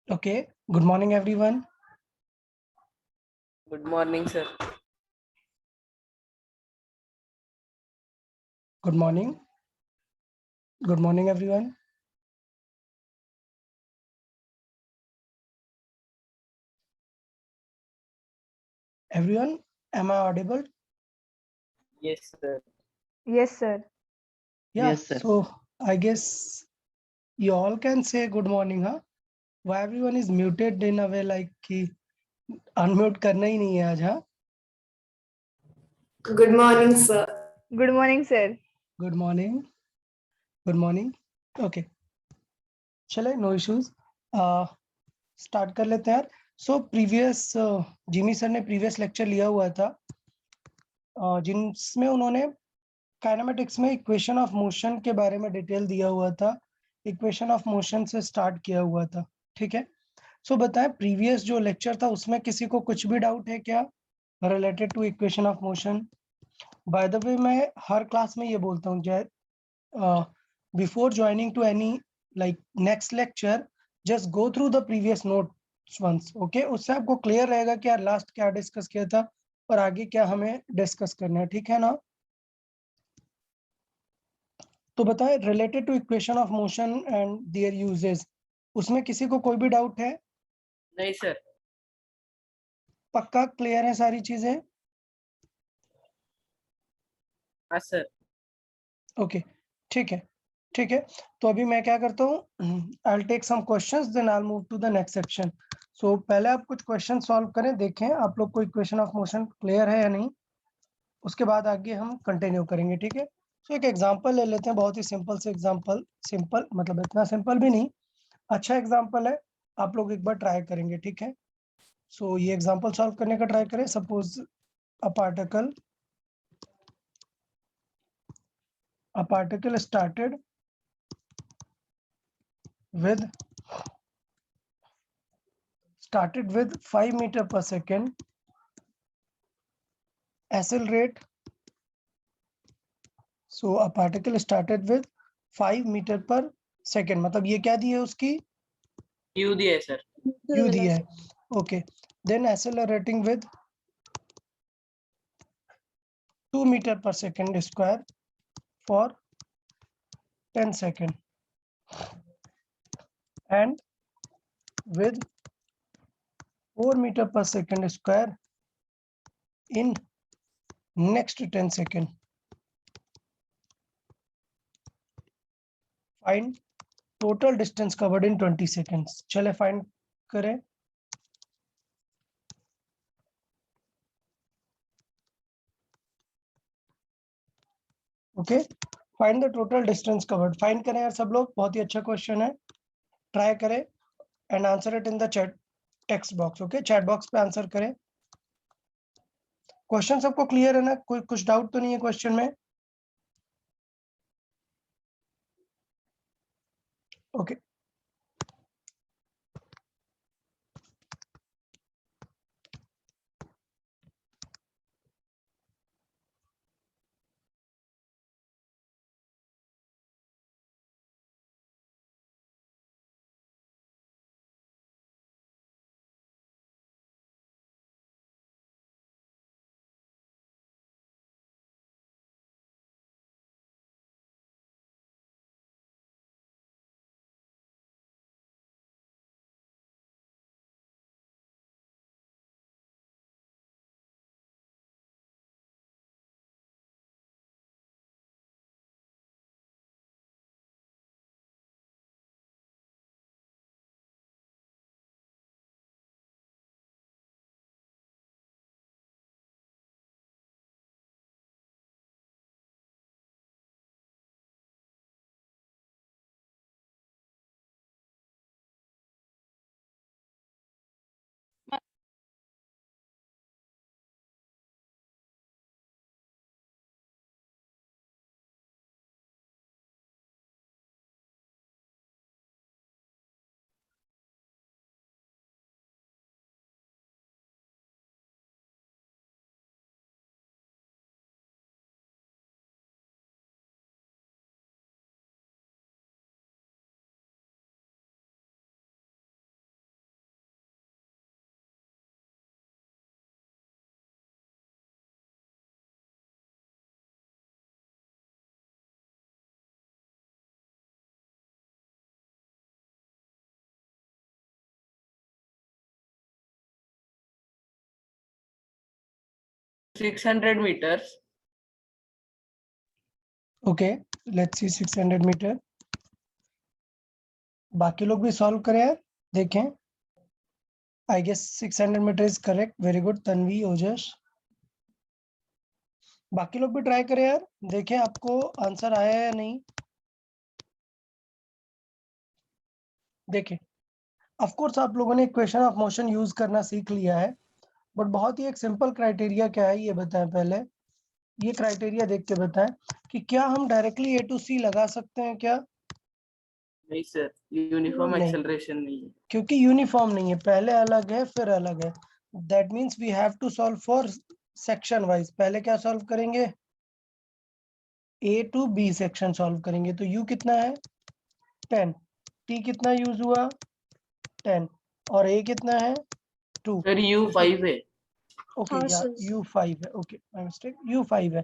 Okay, good morning everyone. Good morning, sir. Good morning. Good morning everyone. Everyone, am I audible? Yes, sir. Yes, sir. Yeah, Yes, sir. so I guess you all can say good morning, huh? Why everyone is muted in a way like कि unmute करना ही नहीं है आज, हाँ? Good morning, sir. Good morning, sir. Good morning. Good morning. Okay. चले, no issues. Start कर लेते हैं यार. सो प्रीवियस जिमी सर ने प्रीवियस लेक्चर लिया हुआ था जिसमें उन्होंने काइनेमेटिक्स में इक्वेशन ऑफ मोशन के बारे में डिटेल दिया हुआ था. इक्वेशन ऑफ मोशन से स्टार्ट किया हुआ था. ठीक है. सो बताएं प्रीवियस जो लेक्चर था उसमें किसी को कुछ भी डाउट है क्या related to equation of motion? By the way मैं हर क्लास में ये बोलता हूँ Jay before joining to any like next lecture just go through the previous notes once. Okay, उससे आपको क्लियर रहेगा कि यार लास्ट क्या डिस्कस किया था और आगे क्या हमें डिस्कस करना है. ठीक है ना? तो बताएं related to equation of motion and their uses, उसमें किसी को कोई भी डाउट है? नहीं, सर. पक्का क्लियर है सारी चीजें? हाँ, सर. ओके, ठीक है. ठीक है, तो अभी मैं क्या करता हूँ, I will take some questions then I will move to the next section. So पहले आप कुछ क्वेश्चन सॉल्व करें, देखें आप लोग को इक्वेशन ऑफ मोशन क्लियर है या नहीं. उसके बाद आगे हम कंटिन्यू करेंगे. ठीक है. सो एक एग्जांपल ले लेते हैं, बहुत ही सिंपल से एग्जांपल. सिंपल मतलब इतना सिंपल भी नहीं, अच्छा एग्जांपल है. आप लोग एक बार ट्राई करेंगे. ठीक है. सो ये एग्जांपल सॉल्व करने का ट्राई करें. Suppose a particle started with 5 meter per second accelerate. So a particle started with 5 meter per second, मतलब ये क्या दी है उसकी? U दिया है, सर. u दी है. Okay, then accelerating with 2 meter per second square for 10 second and with 4 meter per second square in next 10 second. Find total distance covered in 20 seconds. चले find करें. Okay, find the total distance covered. Find करें यार सब लोग, बहुत ही अच्छा question है. Try करें and answer it in the chat text box. Okay, chat box पे आंसर करें. क्वेश्चन सबको क्लियर है ना? कोई कुछ डाउट तो नहीं है क्वेश्चन में? Okay. 600 meters. Okay, let's see 600 meter. बाकी लोग भी सॉल्व करें यार, देखें। I guess 600 meter is correct. Very good Tanvi, Ojas. बाकी लोग भी ट्राई करें यार, देखें आपको आंसर आया या नहीं। देखें, ऑफ कोर्स आप लोगों ने इक्वेशन ऑफ मोशन यूज करना सीख लिया है, बट बहुत ही एक सिंपल क्राइटेरिया क्या है ये बताएं पहले। ये क्राइटेरिया देख के बताएं कि क्या हम डायरेक्टली ए टू सी लगा सकते हैं क्या? नहीं सर, यूनिफॉर्म नहीं। एक्सेलरेशन नहीं है। क्योंकि यूनिफॉर्म नहीं है, पहले अलग है फिर अलग है। That means we have to solve for section wise. पहले क्या सॉल्व करेंगे? A to B section solve करेंगे। तो यू कितना है? 10। टी कितना यूज हुआ? 10। और ए कितना है? 2। सर U5 है। ओके हाँ, यार, sir. U5 है। ओके, माय मिस्टेक, U5 है।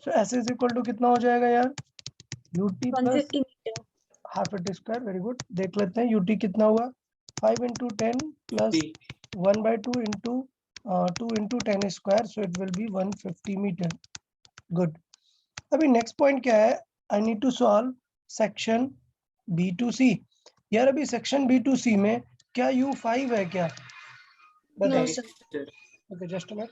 So S is equal to कितना हो जाएगा यार? UT plus 150 meter. Half it square. Very good, देख लेते हैं यूटी कितना हुआ। 5 into 10 plus 1/2 into 2 into 10 square, so it will be 150 meter. Good. अभी नेक्स्ट पॉइंट क्या है? I need to solve section B to C. यार अभी सेक्शन बी टू सी में क्या U5 है क्या? No, बताइए। sir. Sir okay, just a minute.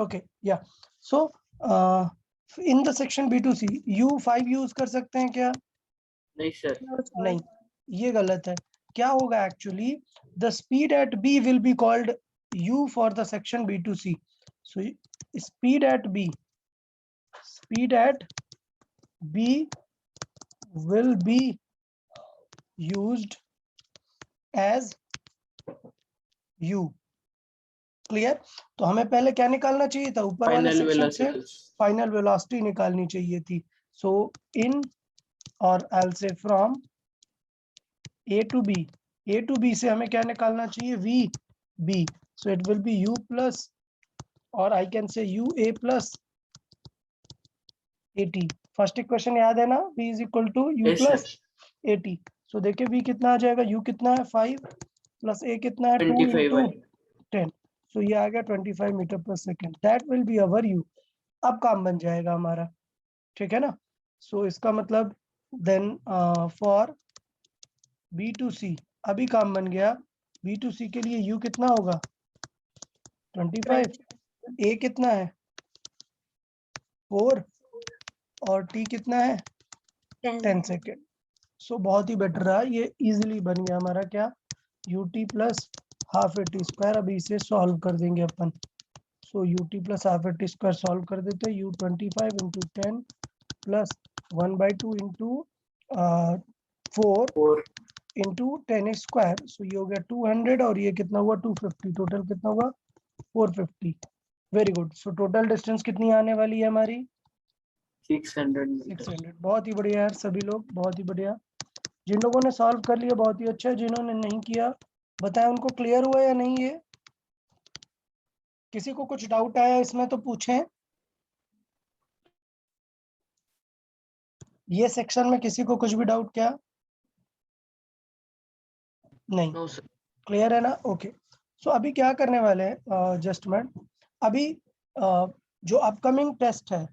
Okay या so in the section B to C U5 use कर सकते हैं क्या? नहीं सर। No, sir. नहीं, ये गलत है। क्या होगा actually? The speed at B will be called U for the section B to C. So speed at B will be used as U। Clear? तो हमें पहले क्या निकालना चाहिए था? ऊपर वाले फाइनल सेक्शन से वेलोसिटी। फाइनल वेलोसिटी निकालनी चाहिए थी। सो इन और I'll say from A to B, A to B से हमें क्या निकालना चाहिए? VB। So it will be U plus, और I can say UA plus AT। First equation याद है ना? V is equal to U Yes, plus sir. AT। So देखिए V कितना आ जाएगा? U कितना है? 5 प्लस A कितना है? 2 25 into है। 10। So ये आ गया 25 मीटर पर second. That will be our U। अब काम बन जाएगा हमारा, ठीक है ना? So इसका मतलब then for B2C अभी काम बन गया। B2C के लिए U कितना होगा? 25। A कितना है? 4। और T कितना है? 10 सेकेंड। सो बहुत ही बेटर रहा, ये इजीली बन गया हमारा क्या? UT plus half A T square. अभी इसे सॉल्व कर देंगे अपन। So UT plus half A T square solve कर देते हैं। U25 into 10 plus 1/2 into 4 4 into 10 square. So ये हो गया 200 और ये कितना हुआ? 250। टोटल कितना हुआ? 450। Very good. So total distance कितनी आने वाली है हमारी? 600 मीटर। 600। बहुत ही बढ़िया यार, सभी लोग बहुत ही बढ़िया। जिन लोगों ने सॉल्व कर लिया बहुत ही अच्छा है, जिन्होंने नहीं किया बताएं उनको क्लियर हुआ या नहीं? ये किसी को कुछ डाउट आया इसमें तो पूछें। ये सेक्शन में किसी को कुछ भी डाउट क्या? नहीं, नो सर। क्लियर है ना? ओके। सो अभी क्या करने वाले हैं? Just minute. अभी जो अपकमिंग टेस्ट है,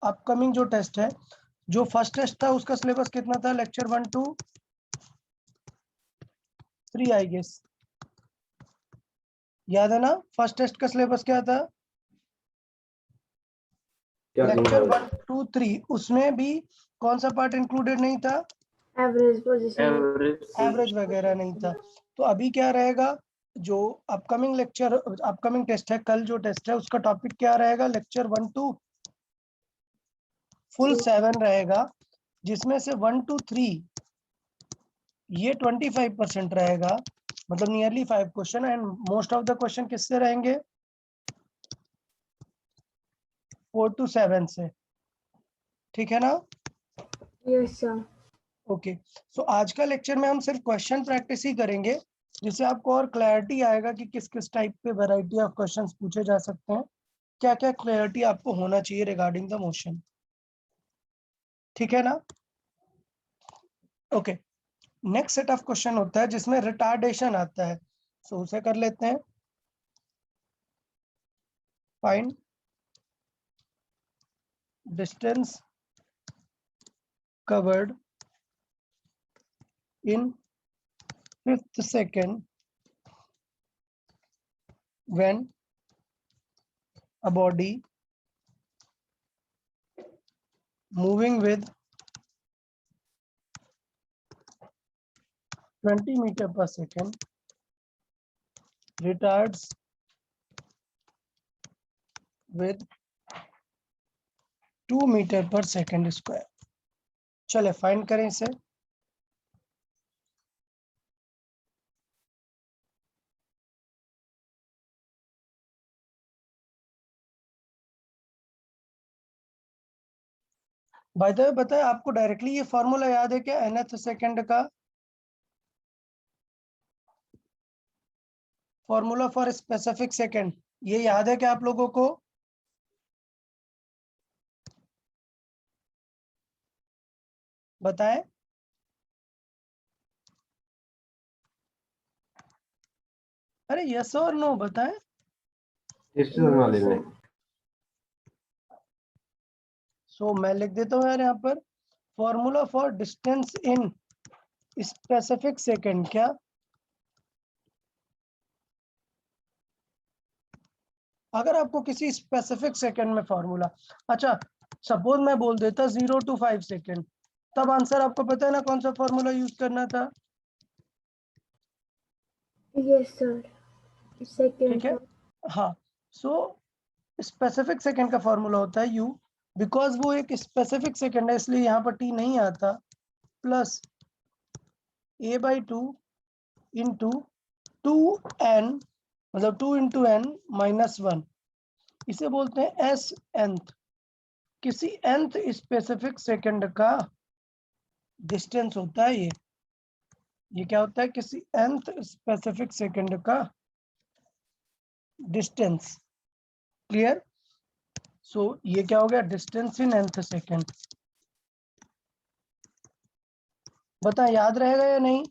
अपकमिंग जो टेस्ट है, जो फर्स्ट टेस्ट था उसका सिलेबस कितना था? Lecture 1 to 3 I guess. याद है ना फर्स्ट टेस्ट का सिलेबस क्या था? लेक्चर 1, 2, 3 उसमें भी कौन सा पार्ट इंक्लूडेड नहीं था? एवरेज पोजीशन, एवरेज वगैरह नहीं था। तो अभी क्या रहेगा? जो अपकमिंग लेक्चर अपकमिंग टेस्ट है, कल जो टेस्ट है उसका टॉपिक क्या रहेगा? लेक्चर 1 to फुल 7 रहेगा, जिसमें से 1 to 3 ये 25% रहेगा, मतलब nearly 5 question, and most of the question किससे रहेंगे? 4 to 7 से। ठीक है ना? Yes sir. ओके, सो आज का लेक्चर में हम सिर्फ क्वेश्चन प्रैक्टिस ही करेंगे, जिससे आपको और क्लैरिटी आएगा कि किस किस टाइप पे वैरायटी ऑफ क्वेश्चंस पूछे जा सकते हैं, क्या क्या क्लैरिटी आपको होना चाहिए रिगार्डिंग द मोशन। ठीक है ना? Okay, next set of question होता है जिसमें रिटार्डेशन आता है, सो उसे कर लेते हैं। Find distance covered in 5th second when a body moving with 20 meter per second retards with 2 meter per second square। चले फाइंड करें इसे। बाय द वे बताए, आपको डायरेक्टली ये फॉर्मूला याद है क्या nth सेकंड का? फॉर्मूला फॉर स्पेसिफिक सेकंड ये याद है क्या आप लोगों को? बताएं। अरे यस और नो बताएं। सो मैं लिख देता हूँ यार यहाँ पर, formula for distance in specific second क्या? अगर आपको किसी स्पेसिफिक सेकंड में फॉर्मूला, अच्छा सपोज मैं बोल देता 0 to 5 सेकंड, तब आंसर आपको पता है ना कौन सा फॉर्मूला यूज करना था? Yes sir. सेकंड ठीक है, हाँ। सो स्पेसिफिक सेकंड का फॉर्मूला होता है u, बिकॉज वो एक स्पेसिफिक सेकंड है इसलिए यहाँ पर t नहीं आता, प्लस a/2 इंटू 2n, मतलब 2 into n minus 1, इसे बोलते हैं s nth। किसी nth स्पेसिफिक सेकंड का डिस्टेंस होता है ये क्या होता है? किसी nth स्पेसिफिक सेकंड का डिस्टेंस। क्लियर? सो ये क्या हो गया? Distance in nth second. बता याद रहेगा या नहीं?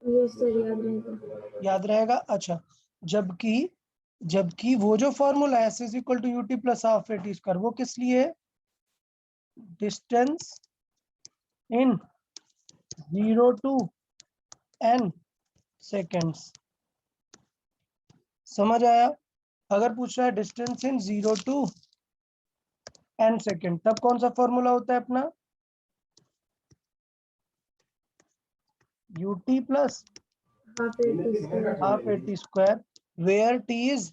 यस सर, याद रहेगा। याद रहेगा। अच्छा, जबकि वो जो फॉर्मूला है s is equal to u t plus half a t square, वो किस लिए? Distance in 0 to n seconds. समझ आया? अगर पूछ रहा है distance in 0 to n second, तब कौन सा फॉर्मूला होता है अपना? ut plus half a t square, where t is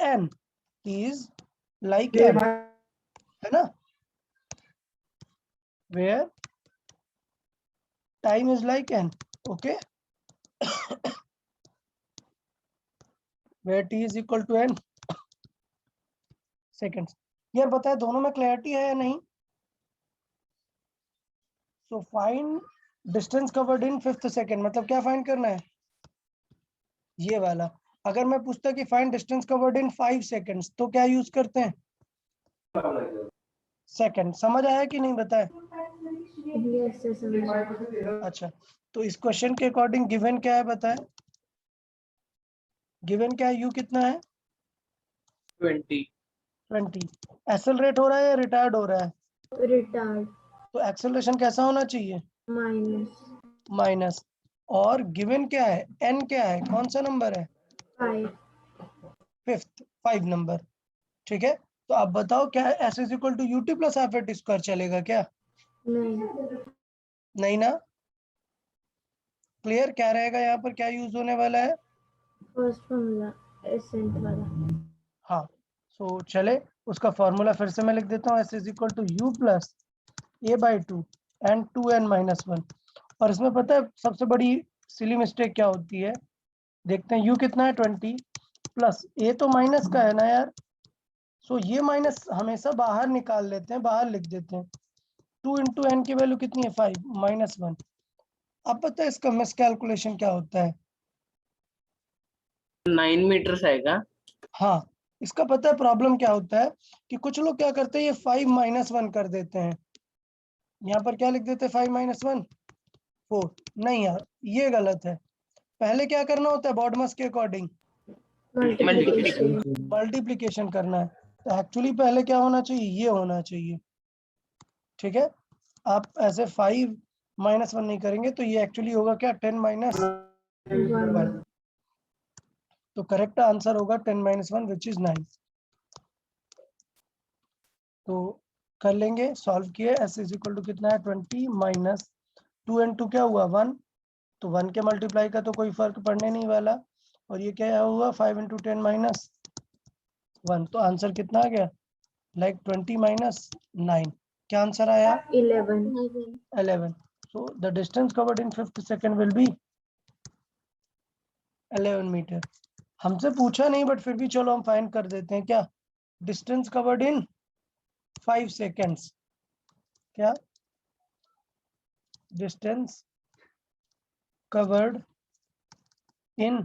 n, t is like n, है ना? Where time is like n, okay, where t is equal to n seconds. यार बताए दोनों में क्लैरिटी है या नहीं? सो फाइंड डिस्टेंस कवर्ड इन 5th second, मतलब क्या फाइंड करना है? ये वाला। अगर मैं पूछता कि find distance covered in 5 seconds, तो क्या यूज करते हैं? सेकेंड। समझ आया कि नहीं बताए? यस सर, समझ। अच्छा, तो इस क्वेश्चन के अकॉर्डिंग गिवन क्या है बताए? गिवन क्या है? यू कितना है? 20। 20। एक्सेलरेट हो रहा है या रिटार्ड हो रहा है? रिटार्ड। तो एक्सेलरेशन कैसा होना चाहिए? minus minus. और गिवन क्या है? n क्या है? कौन सा नंबर है? 5. Fifth, 5 number. ठीक है, तो आप बताओ क्या s is equal to ut plus half at square चलेगा क्या? नहीं. नहीं ना। क्लियर? क्या रहेगा यहाँ पर? क्या यूज होने वाला है? First formula ascent वाला. हाँ, सो चले उसका फॉर्मूला फिर से मैं लिख देता हूँ। s is equal to u plus a/2 and 2n-1। और इसमें पता है सबसे बड़ी सिली मिस्टेक क्या होती है? देखते हैं u कितना है 20 प्लस a तो माइनस का है ना यार, सो ये माइनस हमेशा बाहर निकाल लेते हैं, बाहर लिख देते हैं। 2 इंटू एन की वैल्यू कितनी है? 5 -1। अब पता है इसका मिस कैलकुलेशन क्या होता है? 9 मीटर आएगा। हाँ, इसका पता है प्रॉब्लम क्या होता है कि कुछ लोग क्या करते हैं, ये 5 -1 कर देते हैं। यहाँ पर क्या लिख देते हैं? 5 -1 4। नहीं यार, ये गलत है। पहले क्या करना होता है? बॉडमस के अकॉर्डिंग Multiplication. मल्टीप्लीकेशन करना है। तो एक्चुअली पहले क्या होना चाहिए? ये होना चाहिए। ठीक है, आप ऐसे 5 -1 नहीं करेंगे तो ये एक्चुअली होगा क्या? 10 -1। 1. तो करेक्ट आंसर होगा 10 -1 विच इज 9। तो कर लेंगे, सॉल्व किए। s इज इक्वल टू कितना है? 20 माइनस 2 and 2 क्या हुआ? 1। तो 1 के मल्टीप्लाई का तो कोई फर्क पड़ने नहीं वाला। और ये क्या हुआ? 5 × 10 - 1। तो आंसर कितना आ गया? लाइक 20 - 9। क्या आंसर आया? 11. 11। So the distance covered in 50 second will be 11 metre. हमसे पूछा नहीं बट फिर भी चलो हम फाइंड कर देते हैं। क्या? Distance covered in 5 seconds। क्या? Distance covered in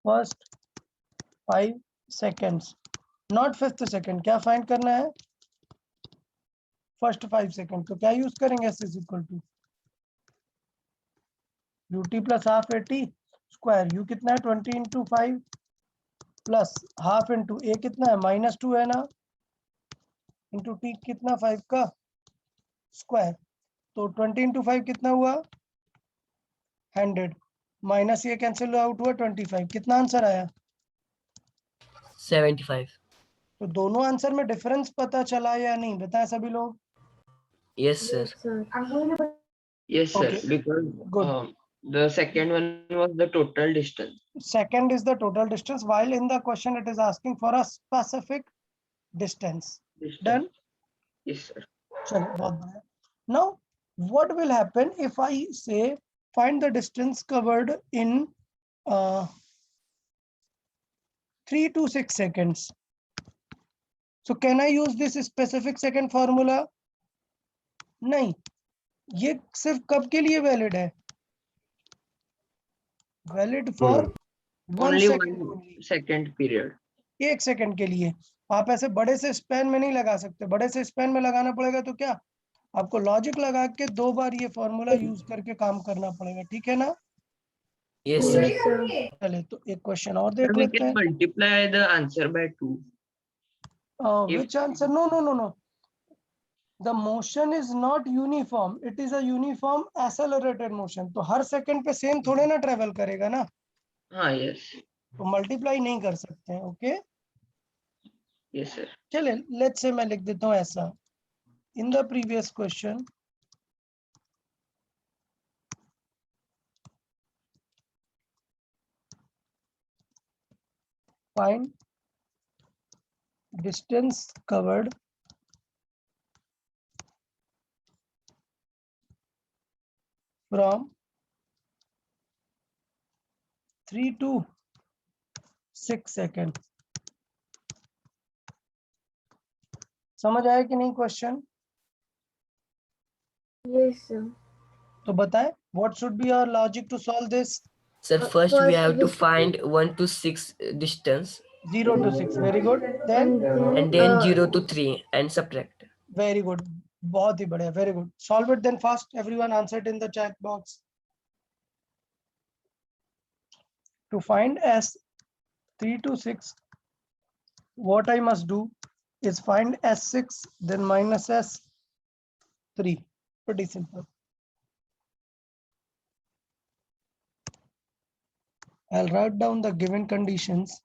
first 5 seconds, not 5th second. क्या फाइंड करना है? First 5 second. तो क्या यूज करेंगे? s is equal to ut plus half 80 square. u कितना है? 20 × 5 प्लस हाफ इंटू a कितना है? -2 है ना, इंटू t कितना? 5 का स्क्वायर। तो 20 × 5 कितना हुआ? 100 माइनस ये कैंसिल आउट हुआ 25। कितना आंसर आया? 75. तो दोनों आंसर में डिफरेंस पता चला या नहीं? बताएं सभी लोग। Yes, sir. Yes, sir. Yes, sir. Okay, Because good. the second one was the total distance. Second is the total distance, while in the question it is asking for a specific distance. Done? Yes, sir. चलो, बहुत बढ़िया। Now, what will happen if I say find the distance covered in 3 to 6 seconds? So can I use this specific second formula? नहीं, ये सिर्फ कब के लिए valid है? Valid for 1 Only second. 1 second period. 1 second के लिए। आप ऐसे बड़े से स्पैन में नहीं लगा सकते। बड़े से स्पैन में लगाना पड़ेगा तो क्या आपको लॉजिक लगा के 2 बार ये फॉर्मूला यूज करके काम करना पड़ेगा। ठीक है ना? Yes, sir. Yes, sir. चले तो एक क्वेश्चन और Sir, देख we लेते can हैं। multiply the answer by 2. Which answer? No. The motion is not uniform. It is a uniform accelerated motion. तो हर सेकंड पे सेम थोड़े ना ट्रेवल करेगा ना, Yes. तो मल्टीप्लाई नहीं कर सकते हैं। Okay, Yes, sir. चले लेट्स से मैं लिख देता हूँ ऐसा। In the previous question find distance covered from 3 to 6 second. समझ आया कि नहीं क्वेश्चन? Yes, sir. तो बताएं what should be our logic to solve this? Sir, first we First have to we- find 1 to 6 distance 0 to 6, very good. Then and then 0 to 3 and subtract. very good, बहुत ही बढ़िया, very good. Solve it then fast. Everyone answer it in the chat box. To find s 3 to 6, what I must do is find s6, then minus s, 3. Pretty simple. I'll write down the given conditions.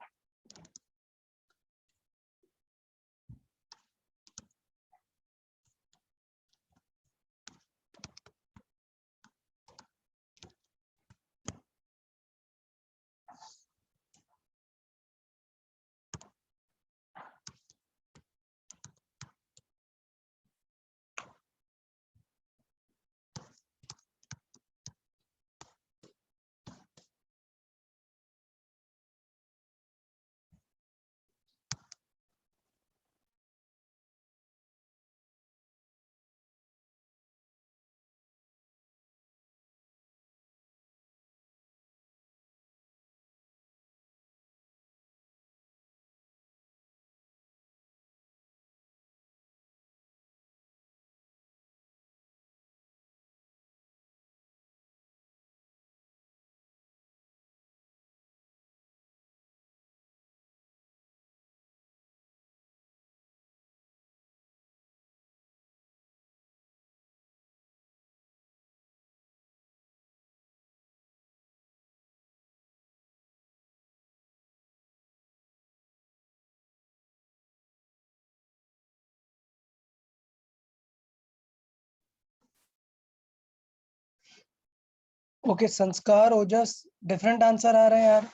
Okay Sanskar Ojas different answer आ रहे हैं यार.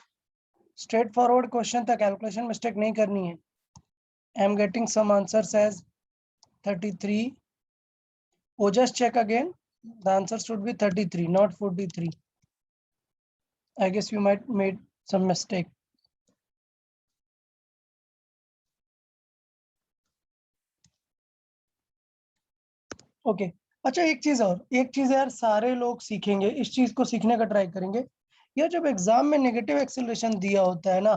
Straightforward question था, calculation mistake नहीं करनी है. I am getting some answers as 33. Ojas check again. The answer should be 33, not 43. I guess you might made some mistake. Okay अच्छा एक चीज यार सारे लोग सीखेंगे, इस चीज को सीखने का ट्राई करेंगे. यार जब एग्जाम में नेगेटिव एक्सेलरेशन दिया होता है ना,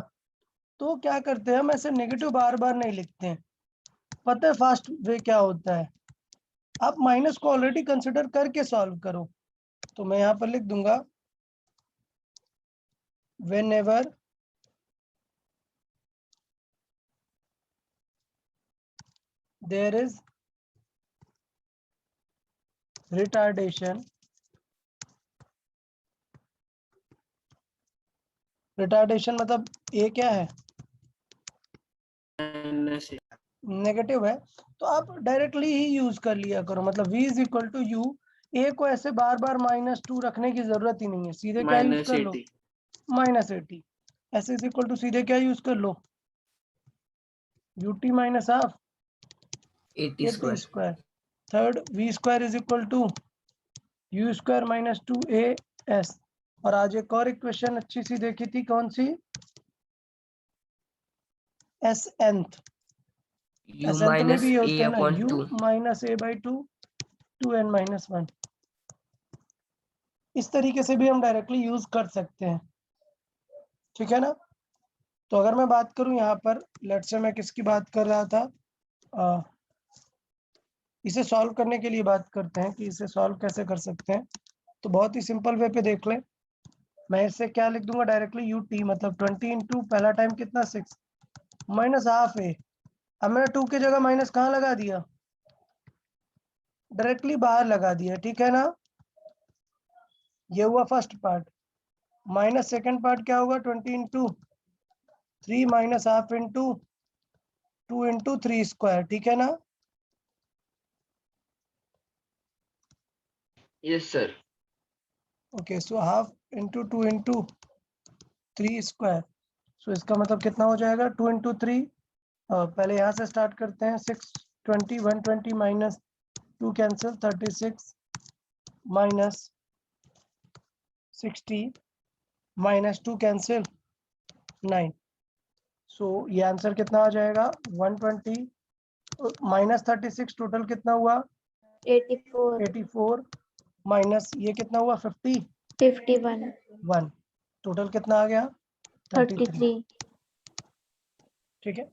तो क्या करते हैं हम, ऐसे नेगेटिव बार बार नहीं लिखते हैं. पता है फास्ट वे क्या होता है, आप माइनस को ऑलरेडी कंसिडर करके सॉल्व करो. तो मैं यहाँ पर लिख दूंगा whenever there is retardation मतलब ए क्या है, नेगेटिव है, तो आप डायरेक्टली ही यूज कर लिया करो. मतलब v is equal to U, A को ऐसे बार बार -2 रखने की जरूरत ही नहीं है, सीधे क्या यूज कर लो, -80. ऐसे इज इक्वल टू सीधे क्या यूज कर लो, ut minus half 80 square. Square. Third v square is equal to u square minus 2as. और आज एक और इक्वेशन अच्छी सी देखी थी, कौन सी, S nth. U S nth में minus भी यूज A करना है, upon u 2. Minus a by 2 2n minus 1. इस तरीके से भी हम डायरेक्टली यूज कर सकते हैं, ठीक है ना. तो अगर मैं बात करूं यहाँ पर, लेट्स से मैं किसकी बात कर रहा था, इसे सॉल्व करने के लिए बात करते हैं कि इसे सॉल्व कैसे कर सकते हैं. तो बहुत ही सिंपल वे पे देख लें. मैं इसे क्या लिख दूंगा डायरेक्टली, यू टी मतलब 20 इंटू पहला टाइम कितना 6 माइनस हाफ ए. अब मैंने 2 की जगह माइनस कहाँ लगा दिया, डायरेक्टली बाहर लगा दिया, ठीक है ना. ये हुआ first part. Minus second part क्या होगा, 20 into 3 minus half into 2 into 3 square, ठीक है ना. Yes, sir. Okay so half into 2 into 3 square. So इसका मतलब कितना हो जाएगा, 2 इंटू 3. पहले यहाँ से स्टार्ट करते हैं, 620 120 minus 2 cancel, 36 minus 60 minus 2 cancel 9. सो ये आंसर कितना आ जाएगा, 120 माइनस 36 टोटल कितना हुआ 84, माइनस ये कितना हुआ 51, 1 टोटल कितना आ गया 33. 33. ठीक है.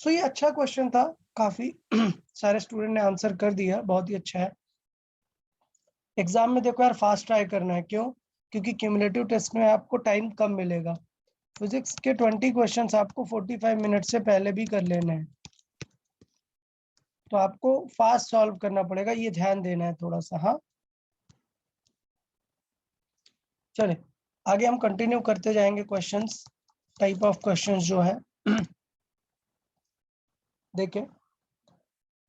सो ये अच्छा क्वेश्चन था, काफी सारे स्टूडेंट ने आंसर कर दिया, बहुत ही अच्छा है. एग्जाम में देखो यार फास्ट ट्राई करना है, क्यों, क्योंकि क्यूमुलेटिव टेस्ट में आपको टाइम कम मिलेगा. फिजिक्स के 20 क्वेश्चंस आपको 45 मिनट से पहले भी कर लेने हैं. तो आपको फास्ट सॉल्व करना पड़ेगा, ये ध्यान देना है थोड़ा सा। हाँ चले आगे हम कंटिन्यू करते जाएंगे क्वेश्चंस, टाइप ऑफ क्वेश्चंस जो है। देखें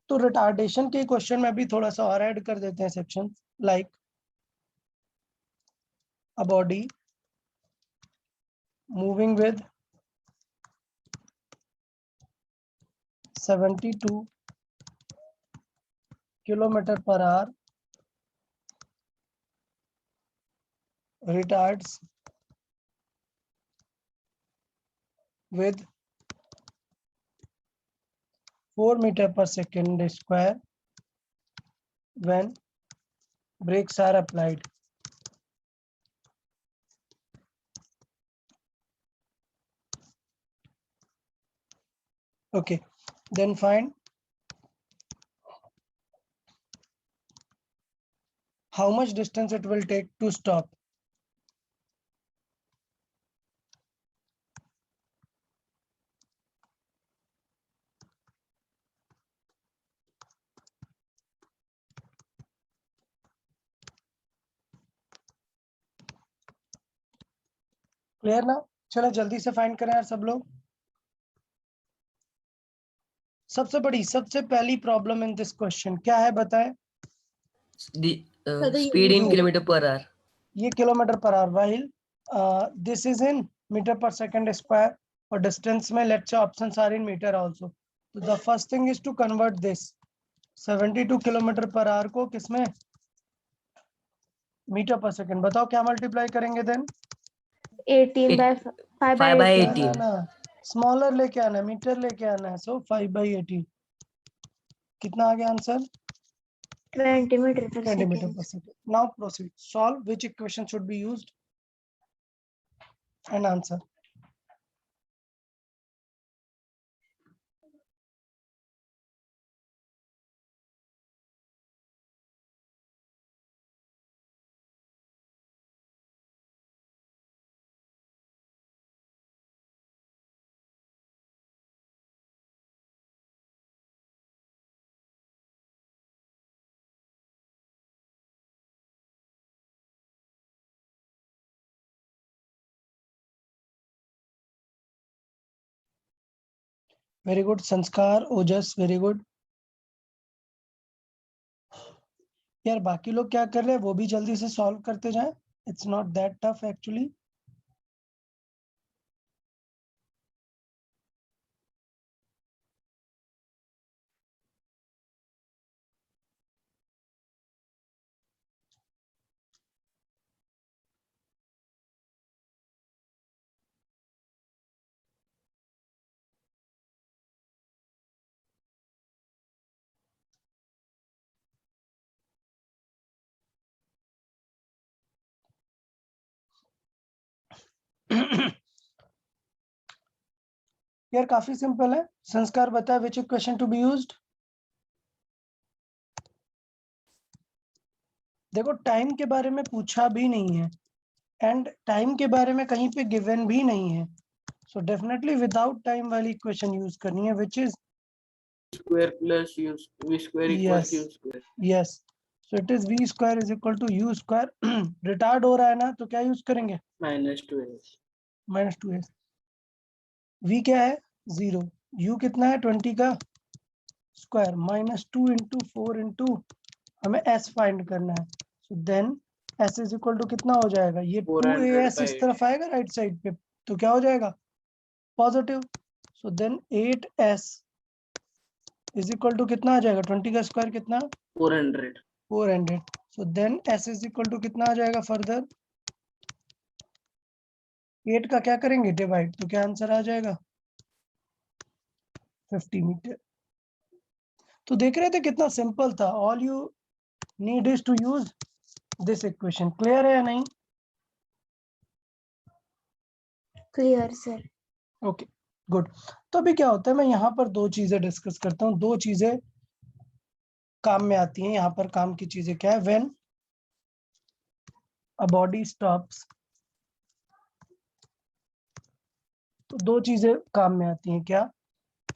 तो रिटार्डेशन के क्वेश्चन में भी थोड़ा सा और ऐड कर देते हैं section, like a body moving with 72 kilometer per our retards with 4 meter per second square when brakes are applied. Okay, then find how much distance it will take to stop. Clear ना? चलो जल्दी से find करें यार सब लोग। सबसे पहली प्रॉब्लम इन दिस क्वेश्चन क्या है बताएं? Speed in U. kilometer per hour. ये kilometer per hour, while this is in meter per second square, और डिस्टेंस में let's say options are in meter also. तो the first thing is to convert this 72 kilometer per hour को किसमें? Metre पर second. बताओ क्या multiply करेंगे then? 18 by 5 by 5 by 18. 18. ना स्मॉलर लेके आना है, मीटर लेके आना है। सो 5/18 कितना आ गया answer? 20 meter per 20 meter second. per second. Now proceed. Solve which equation should be used and answer. Very good संस्कार, ओजस, वेरी गुड। यार बाकी लोग क्या कर रहे हैं वो भी जल्दी से सॉल्व करते जाएं। It's not that tough actually. यार काफी सिंपल है। संस्कार बता विच इक्वेशन टू बी यूज्ड। देखो टाइम के बारे में पूछा भी नहीं है एंड टाइम के बारे में कहीं पे गिवन भी नहीं है। सो डेफिनेटली विदाउट टाइम वाली इक्वेशन यूज करनी है which is Square plus u v square equals u square. yes, so it is v square is equal to u square। Retard हो रहा है ना तो क्या यूज करेंगे? -2s. -2s। v क्या है? 0। u कितना है? 20 का स्क्वायर -2 इंटू 4 इंटू हमें s फाइंड करना है। So then s is equal to कितना हो जाएगा? ये 2as इस तरफ आएगा राइट साइड पे तो क्या हो जाएगा? Positive. So then 8s is equal to कितना आ जाएगा? 20 का स्क्वायर कितना? 400. 400। So then s is equal to कितना आ जाएगा फर्दर? 8 का क्या करेंगे? डिवाइड, तो क्या आंसर आ जाएगा? 50 मीटर। तो देख रहे थे कितना सिंपल था। All you need is to use this equation. Clear है या नहीं? Clear, sir. Okay good. तो अभी क्या होता है, मैं यहाँ पर दो चीजें डिस्कस करता हूँ। दो चीजें काम में आती हैं यहाँ पर। काम की चीजें क्या है? व्हेन अ बॉडी स्टॉप्स, तो दो चीजें काम में आती हैं। क्या?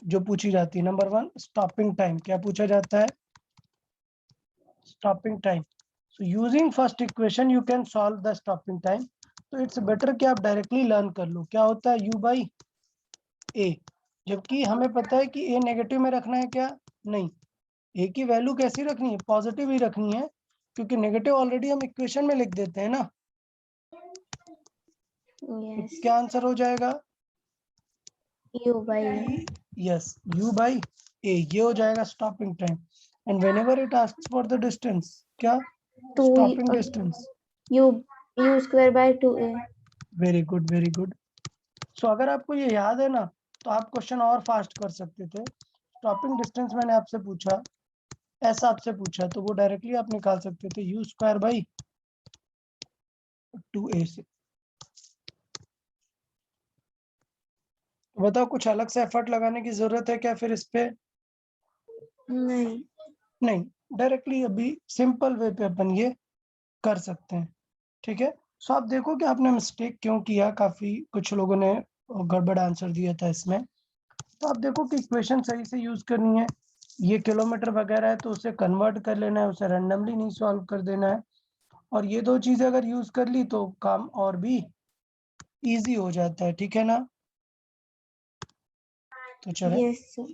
जो पूछी जाती है। नंबर 1 स्टॉपिंग टाइम, क्या पूछा जाता है? Stopping time. So using first equation you can solve the stopping time. तो इट्स बेटर कि आप डायरेक्टली लर्न कर लो। क्या होता है? u बाई ए, जबकि हमें पता है कि a नेगेटिव में रखना है क्या? नहीं, a की वैल्यू कैसी रखनी है? पॉजिटिव ही रखनी है, क्योंकि नेगेटिव ऑलरेडी हम इक्वेशन में लिख देते हैं ना। तो Yes. क्या आंसर हो जाएगा? U by yes, u by A, ये हो जाएगा stopping time. And whenever it asks for the distance, क्या? 2 stopping distance. U square by 2a. Very good, very good. So अगर आपको ये याद है ना, तो आप क्वेश्चन और फास्ट कर सकते थे। स्टॉपिंग डिस्टेंस मैंने आपसे पूछा, ऐसा आपसे पूछा, तो वो डायरेक्टली आप निकाल सकते थे u स्क्वायर बाई 2a से। बताओ, कुछ अलग से एफर्ट लगाने की जरूरत है क्या फिर इस पे? नहीं. नहीं, डायरेक्टली अभी सिंपल वे पे अपन ये कर सकते हैं। ठीक है। सो आप देखो कि आपने मिस्टेक क्यों किया। काफी कुछ लोगों ने गड़बड़ आंसर दिया था इसमें। तो आप देखो कि इक्वेशन सही से यूज करनी है। ये किलोमीटर वगैरह है तो उसे कन्वर्ट कर लेना है, उसे रैंडमली नहीं सॉल्व कर देना है। और ये दो चीजें अगर यूज कर ली तो काम और भी इजी हो जाता है। ठीक है ना? तो चले Yes, sir.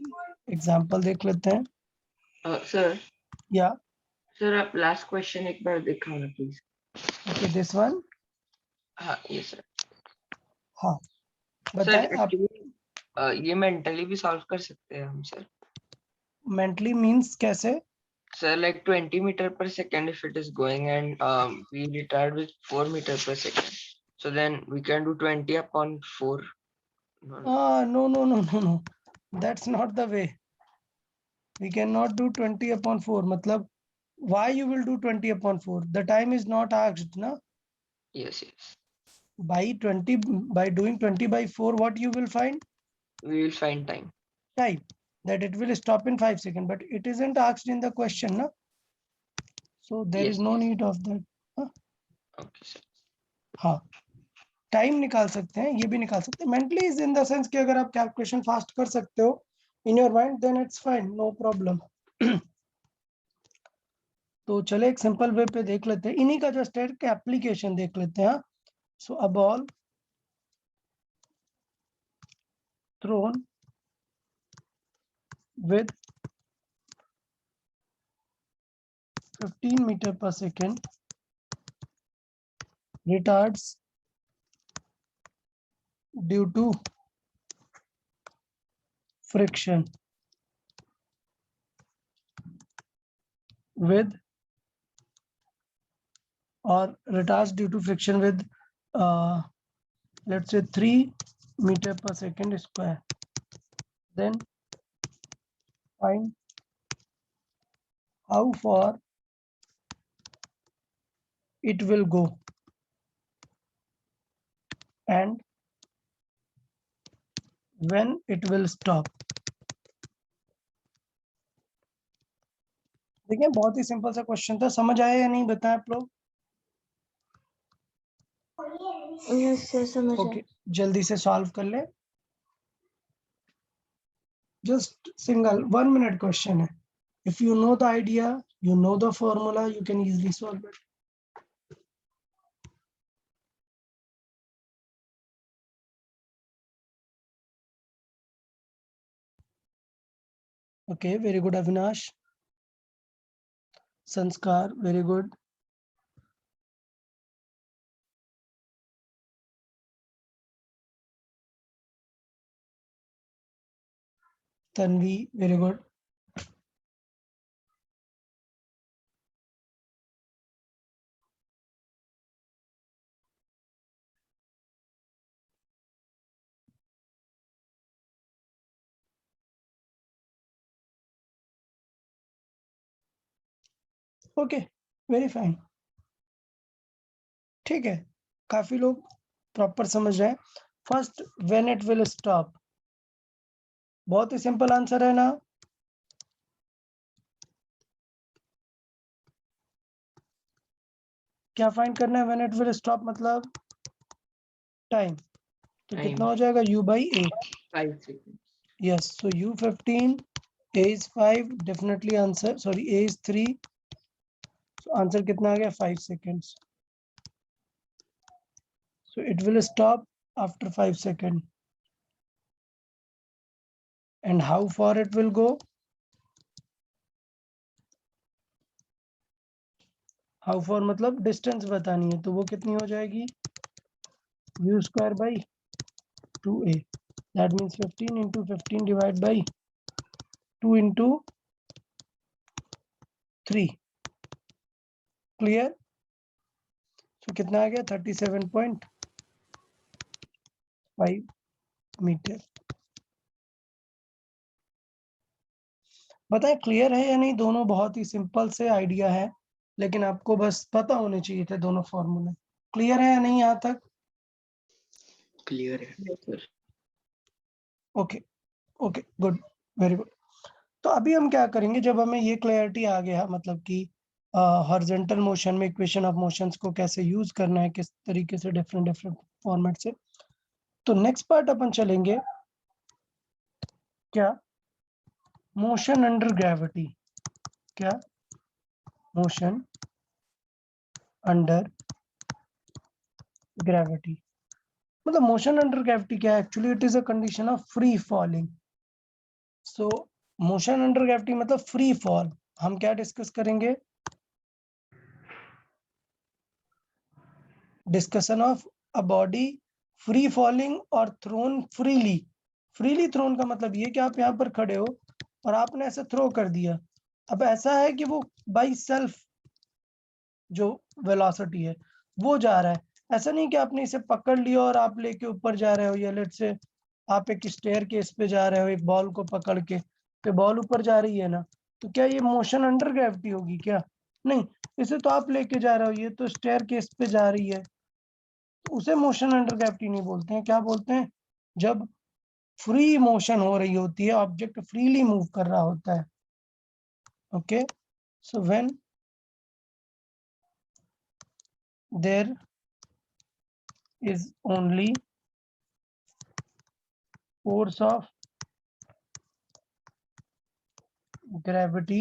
एग्जाम्पल देख लेते हैं। सर या सर आप लास्ट क्वेश्चन एक बार दिखाओ ना प्लीज। Okay, this one. हाँ ये सर। हाँ, सर बताएं आप। एक्चुअली ये मेंटली भी सॉल्व कर सकते हैं हम सर। मेंटली मींस कैसे? Sir, like 20 meter per second if it is going and we retard with 4 meter per second. So then we can do 20 upon 4. No, no. No, no, no, no, no. That's not the way. We cannot do 20 upon 4. मतलब why you will do 20 upon 4? The time is not asked, na? Yes, yes. By doing 20 by 4, what you will find? We will find time. Time. That it will stop in 5 seconds, but it isn't asked in the question, na? So there is Yes, no yes. need of that. हाँ? Okay, sir. हाँ, time निकाल सकते हैं, ये भी निकाल सकते हैं। Mentally is in the sense कि अगर आप कैलकुलेशन फास्ट कर सकते हो in your mind, then it's fine, no problem. तो चले एक सिंपल वे पे देख लेते हैं। इन्हीं का जस्ट एक एप्लीकेशन देख लेते हैं। So a ball thrown with 15 meter per second retards due to friction with let's say 3 meter per second square. Then find how far it will go and when it will stop. देखिए, बहुत ही simple सा question था। समझ आया या नहीं, बताएं आप लोग। Yes, sir. समझ आया. ओके, जल्दी से सॉल्व कर ले। जस्ट सिंगल 1 minute क्वेश्चन है। If you know the idea, you know the formula, you can easily solve it. Okay, very good, Avinash. Sanskar, very good. Tanvi, very good. Okay, very fine. ठीक है, काफी लोग proper समझ रहे हैं। First, when it will stop, बहुत ही simple answer है ना। क्या फाइंड करना है? व्हेन इट विल स्टॉप मतलब टाइम। तो Time. कितना हो जाएगा? u by a। 5 seconds. Yes, so U15, A is 5, definitely answer, sorry, A is 3. So answer कितना आ गया? 5 seconds. So it will stop after 5 seconds. And how far it will go? How far मतलब distance बतानी है, तो वो कितनी हो जाएगी? U square by 2A. That means 15 into 15 divided by 2 into 3. Clear? So कितना आ गया? 37.5 मीटर. बताएं क्लियर है या नहीं? दोनों बहुत ही सिंपल से आइडिया है, लेकिन आपको बस पता होने चाहिए थे दोनों फॉर्मूले. क्लियर है या नहीं यहाँ तक? क्लियर है sir. Okay okay, good, very good. तो अभी हम क्या करेंगे, जब हमें ये क्लैरिटी आ गया, मतलब कि हॉरिजॉन्टल मोशन में इक्वेशन ऑफ मोशंस को कैसे यूज करना है, किस तरीके से डिफरेंट डिफरेंट फॉर्मेट से, तो नेक्स्ट पार्ट अपन चलेंगे क्या? Motion under gravity. क्या? Motion under gravity. मतलब मोशन अंडर ग्रेविटी क्या है? Actually it is a condition of free falling. So motion under gravity मतलब फ्री फॉल. हम क्या डिस्कस करेंगे? Discussion of a body free falling और थ्रोन फ्रीली. फ्रीली थ्रोन का मतलब ये कि आप यहाँ पर खड़े हो और आपने ऐसे थ्रो कर दिया. अब ऐसा है कि वो बाई सेल्फ जो वेलोसिटी है वो जा रहा है. ऐसा नहीं कि आपने इसे पकड़ लिया और आप लेके ऊपर जा रहे हो, या लेट से आप एक स्टेयर केस पे जा रहे हो एक बॉल को पकड़ के, तो बॉल ऊपर जा रही है ना, तो क्या ये मोशन अंडर ग्रेविटी होगी क्या? नहीं, इसे तो आप लेके जा रहे हो, ये तो स्टेयर केस पे जा रही है, तो उसे मोशन अंडर ग्रेविटी नहीं बोलते हैं. क्या बोलते हैं? जब फ्री मोशन हो रही होती है, ऑब्जेक्ट फ्रीली मूव कर रहा होता है. Okay, so when there is only force of gravity,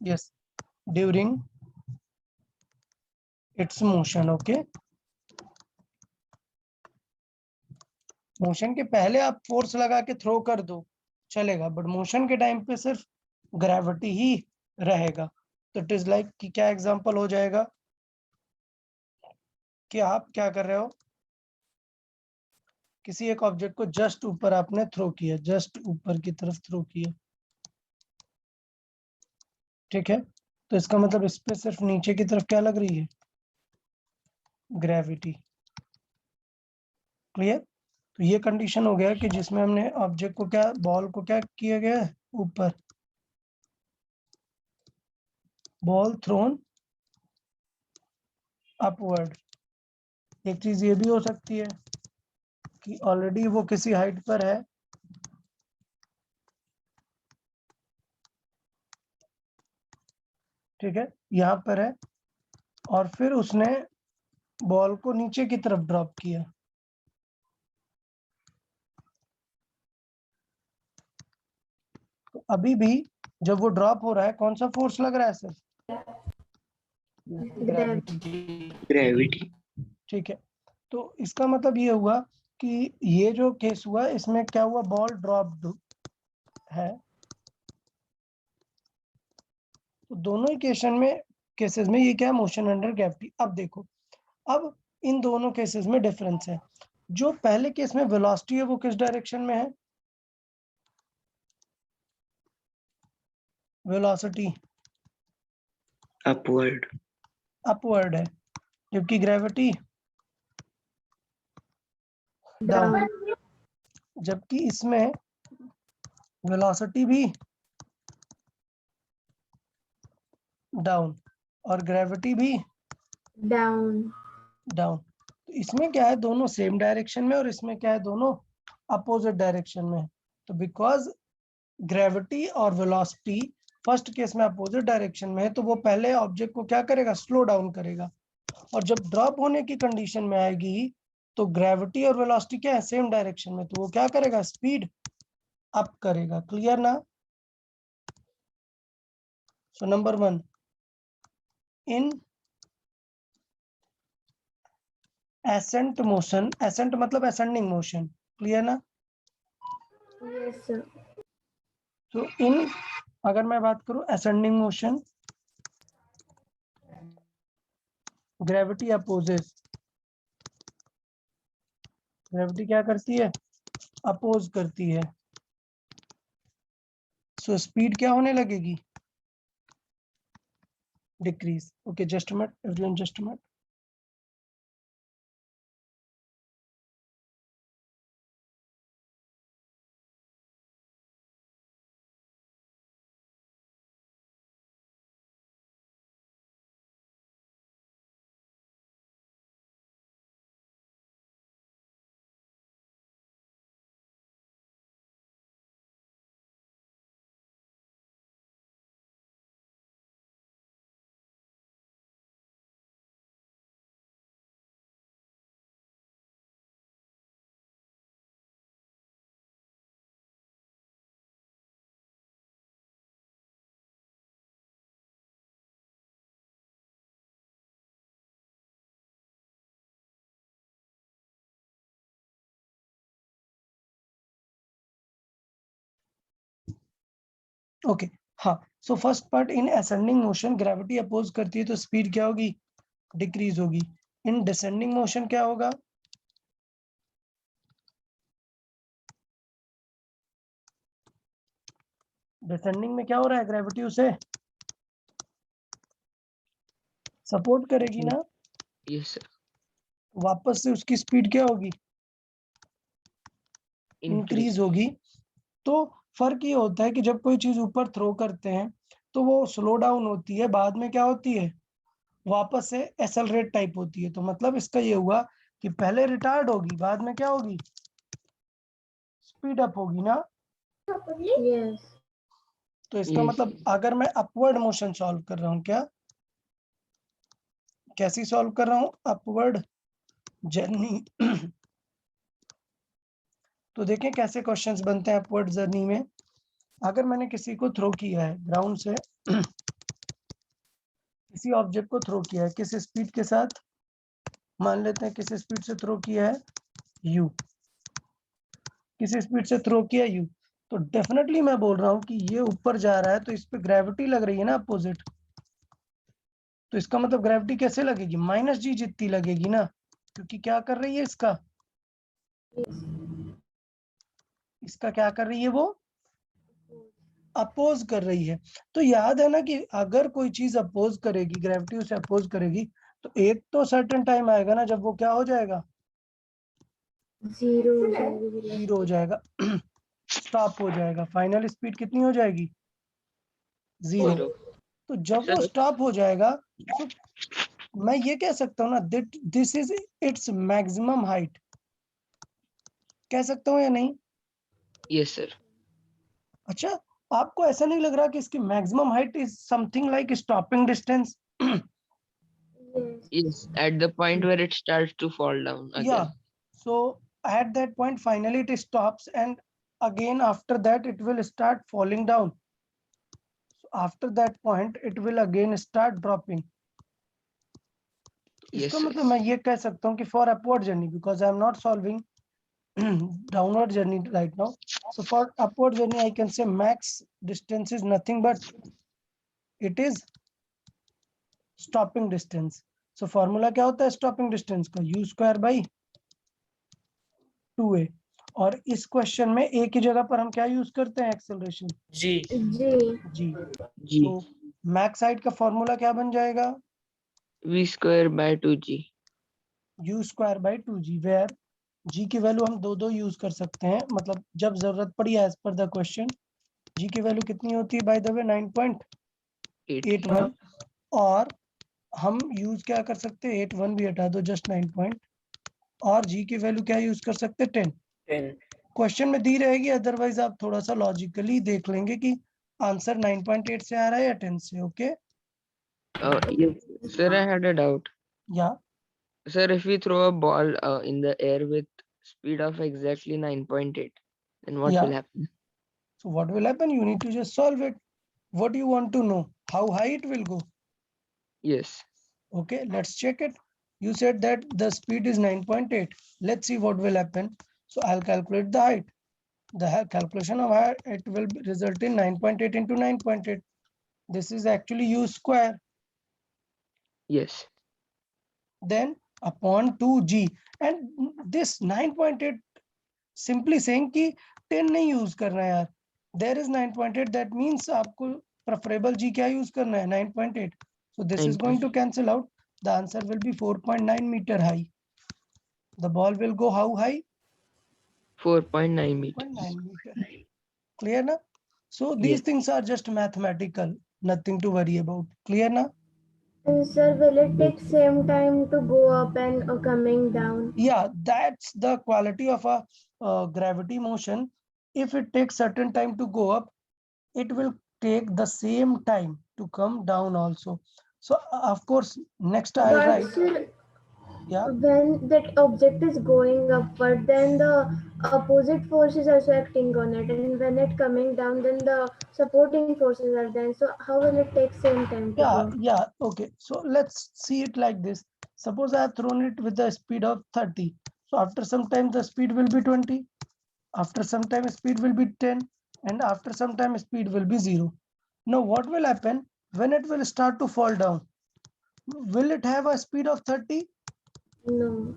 yes, during its motion. Okay, motion के पहले आप फोर्स लगा के थ्रो कर दो चलेगा, बट मोशन के टाइम पे सिर्फ ग्रेविटी ही रहेगा. तो इट इज लाइक कि क्या एग्जांपल हो जाएगा कि आप क्या कर रहे हो, किसी एक ऑब्जेक्ट को जस्ट ऊपर आपने थ्रो किया, जस्ट ऊपर की तरफ थ्रो किया, ठीक है, तो इसका मतलब इस पे सिर्फ नीचे की तरफ क्या लग रही है? ग्रेविटी. क्लियर? तो ये कंडीशन हो गया कि जिसमें हमने ऑब्जेक्ट को क्या, बॉल को क्या किया गया है? ऊपर, बॉल थ्रोन अपवर्ड. एक चीज ये भी हो सकती है कि ऑलरेडी वो किसी हाइट पर है, ठीक है, यहाँ पर है, और फिर उसने बॉल को नीचे की तरफ ड्रॉप किया. तो अभी भी जब वो ड्रॉप हो रहा है, कौन सा फोर्स लग रहा है? सिर्फ ग्रेविटी. ठीक है, तो इसका मतलब ये हुआ कि ये जो केस हुआ इसमें क्या हुआ? बॉल ड्रॉप्ड है. तो दोनों इक्वेशन में, केसेस में, ये क्या है? Motion under gravity. अब देखो, अब इन दोनों केसेस में डिफरेंस है. जो पहले केस में वेलोसिटी है वो किस डायरेक्शन में है? Velocity upward. अपवर्ड है, जबकि ग्रेविटी डाउन. जबकि इसमें वेलोसिटी भी डाउन और ग्रेविटी भी डाउन. डाउन. तो इसमें क्या है? दोनों सेम डायरेक्शन में, और इसमें क्या है? दोनों अपोजिट डायरेक्शन में. तो बिकॉज ग्रेविटी और वेलोसिटी फर्स्ट केस में अपोजिट डायरेक्शन में है, तो वो पहले ऑब्जेक्ट को क्या करेगा? स्लो डाउन करेगा. और जब ड्रॉप होने की कंडीशन में आएगी तो ग्रेविटी और वेलोसिटी क्या है? सेम डायरेक्शन में, तो वो क्या करेगा? स्पीड अप करेगा, क्लियर ना? सो नंबर 1, इन एसेंट मोशन, एसेंट मतलब असेंडिंग मोशन, क्लियर ना? Yes, sir. तो इन, अगर मैं बात करूं ascending motion, gravity opposes, gravity क्या करती है? अपोज करती है। सो स्पीड क्या होने लगेगी? Decrease. Okay, just minute everyone, just minute. Okay, हाँ। So first part, in ascending motion gravity oppose करती है तो स्पीड क्या होगी? डिक्रीज होगी। इन डिसेंडिंग मोशन क्या होगा? डिसेंडिंग में क्या हो रहा है? ग्रेविटी उसे सपोर्ट करेगी ना, Yes, sir. वापस से उसकी स्पीड क्या होगी? Increase. इंक्रीज होगी। तो फर्क ये होता है कि जब कोई चीज ऊपर थ्रो करते हैं तो वो स्लो डाउन होती है, बाद में क्या होती है? वापस से एक्सेलरेट टाइप होती है। तो मतलब इसका ये हुआ कि पहले रिटार्ड होगी, बाद में क्या होगी? स्पीड अप होगी ना। Yes. तो इसका Yes. मतलब अगर मैं अपवर्ड मोशन सॉल्व कर रहा हूँ, क्या कैसी सॉल्व कर रहा हूँ? Upward journey. तो देखें कैसे क्वेश्चंस बनते हैं अपवर्ड जर्नी में। अगर मैंने किसी को थ्रो किया है ग्राउंड से, किसी ऑब्जेक्ट को थ्रो किया है, किस स्पीड के साथ? मान लेते हैं किस स्पीड से थ्रो किया है? u। किस स्पीड से थ्रो किया u, तो डेफिनेटली मैं बोल रहा हूँ कि ये ऊपर जा रहा है तो इस पे ग्रेविटी लग रही है ना अपोजिट। तो इसका मतलब ग्रेविटी कैसे लगेगी? माइनस जी जितनी लगेगी ना, क्योंकि क्या कर रही है इसका क्या कर रही है? वो अपोज कर रही है। तो याद है ना कि अगर कोई चीज अपोज करेगी, ग्रेविटी उसे अपोज करेगी, तो एक तो सर्टेन टाइम आएगा ना जब वो क्या हो जाएगा? Zero. जीरो हो जाएगा, स्टॉप हो जाएगा। फाइनल स्पीड कितनी हो जाएगी? जीरो। Zero. तो जब वो Sir. स्टॉप हो जाएगा तो मैं ये कह सकता हूँ ना, this is its maximum height, कह सकता हूँ या नहीं? Yes, sir. अच्छा, आपको ऐसा नहीं लग रहा कि इसकी maximum height is something like stopping distance? Yes. Yes. At the point where it starts to fall down Yeah. again. So at that point, finally it stops, and again after that it will start falling down. So after that point, it will again start dropping. Yes, इसका sir. मतलब मैं ये कह सकता हूँ कि for upward journey, because I am not solving downward journey right now. So for upward journey, I can say max distance is nothing but it is stopping distance. So formula क्या होता है stopping distance का? u square by 2a। और इस question में a की जगह पर हम क्या यूज करते हैं? Acceleration, G. G. g। G. तो मैक्स हाइट का फॉर्मूला क्या बन जाएगा? V square by 2G. u square by 2g, where g की वैल्यू हम दो यूज कर सकते हैं, मतलब जब जरूरत पड़ी as per the question. g की वैल्यू कितनी होती है बाय द वे? 8. 9.81। और हम यूज क्या कर सकते हैं? 81 भी हटा दो, जस्ट 9 पॉइंट। और g की वैल्यू क्या यूज कर सकते हैं? 10। 10. क्वेश्चन में दी रहेगी, अदरवाइज आप थोड़ा सा लॉजिकली देख लेंगे कि आंसर 9.8 से आ रहा है या 10 से। Okay, Yes. Sir, I had a doubt. या Sir, if we throw a ball in the air with speed of exactly 9.8, then what Yeah. will happen? So what will happen? You need to just solve it. What do you want to know? How high it will go? Yes. Okay, let's check it. You said that the speed is 9.8. Let's see what will happen. So I'll calculate the height. The calculation of height, it will result in 9.8 into 9.8. This is actually u square. Yes. Then upon 2g. And this 9.8 simply saying कि 10 नहीं use करना है यार. There is 9.8, that means आपको preferable g क्या use करना है? 9.8. So this is going to cancel out. The answer will be 4.9 meter high. The ball will go how high? 4.9 meters. 4.9 meter. Clear na? So these Yes. things are just mathematical, nothing to worry about. Clear na? And sir, will it take same time to go up and coming down? Yeah, that's the quality of a gravity motion. If it takes certain time to go up, it will take the same time to come down also. So of course, next I'll But write, sir, yeah, when that object is going upward, then the opposite force is also acting on it, and when it coming down, then the supporting forces are there. So how will it take same time to go? yeah, okay. So let's see it like this. Suppose I have thrown it with the speed of 30. So after some time, the speed will be 20. After some time, speed will be 10. And after some time, speed will be 0. Now, what will happen when it will start to fall down? Will it have a speed of 30? No.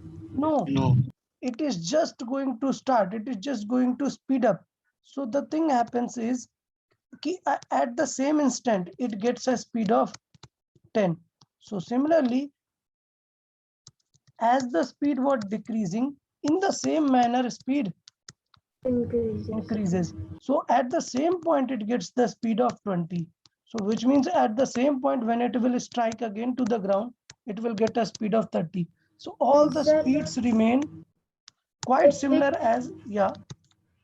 No. It is just going to start. It is just going to speed up. So the thing happens is at the same instant, it gets a speed of 10. So similarly, as the speed was decreasing, in the same manner, speed increases. So at the same point, it gets the speed of 20. So which means at the same point, when it will strike again to the ground, it will get a speed of 30. So all the Sir, speeds remain quite if similar we as, yeah,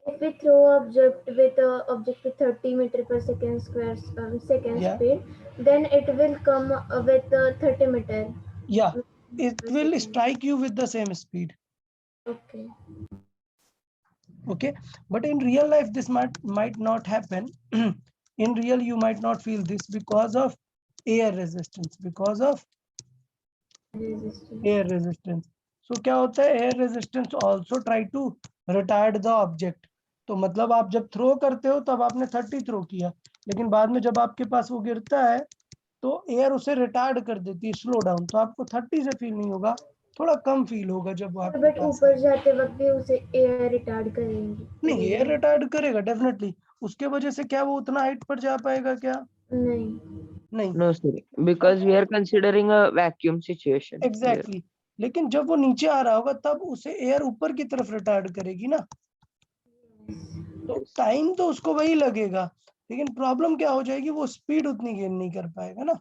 if we throw object with 30 meter per second square second yeah, speed, then it will come with 30 meter yeah, it per will second. strike you with the same speed. Okay. Okay, but in real life, this might not happen. In real, you might not feel this because of air resistance, because of Resistance. air resistance. So क्या होता है? Air resistance also try to retard the object. तो मतलब आप जब throw करते हो तब आपने 30 थ्रो किया, लेकिन बाद में जब आपके पास वो गिरता है तो एयर उसे रिटार्ड कर देती है, स्लो डाउन. तो आपको 30 से फील नहीं होगा, थोड़ा कम फील होगा जब वो आपके बट पास ऊपर है. जाते वक्त भी उसे एयर रिटार्ड करेंगे. नहीं, एयर रिटार्ड करेगा डेफिनेटली. उसके वजह से क्या वो उतना हाइट पर जा पाएगा क्या? नहीं. नहीं. No, sir. Because we are considering a vacuum situation. here. Exactly. लेकिन जब वो नीचे आ रहा होगा तब उसे एयर ऊपर की तरफ रिटार्ड करेगी ना. तो Yes. टाइम तो उसको वही लगेगा, लेकिन प्रॉब्लम क्या हो जाएगी? वो स्पीड उतनी गेन नहीं कर पाएगा ना.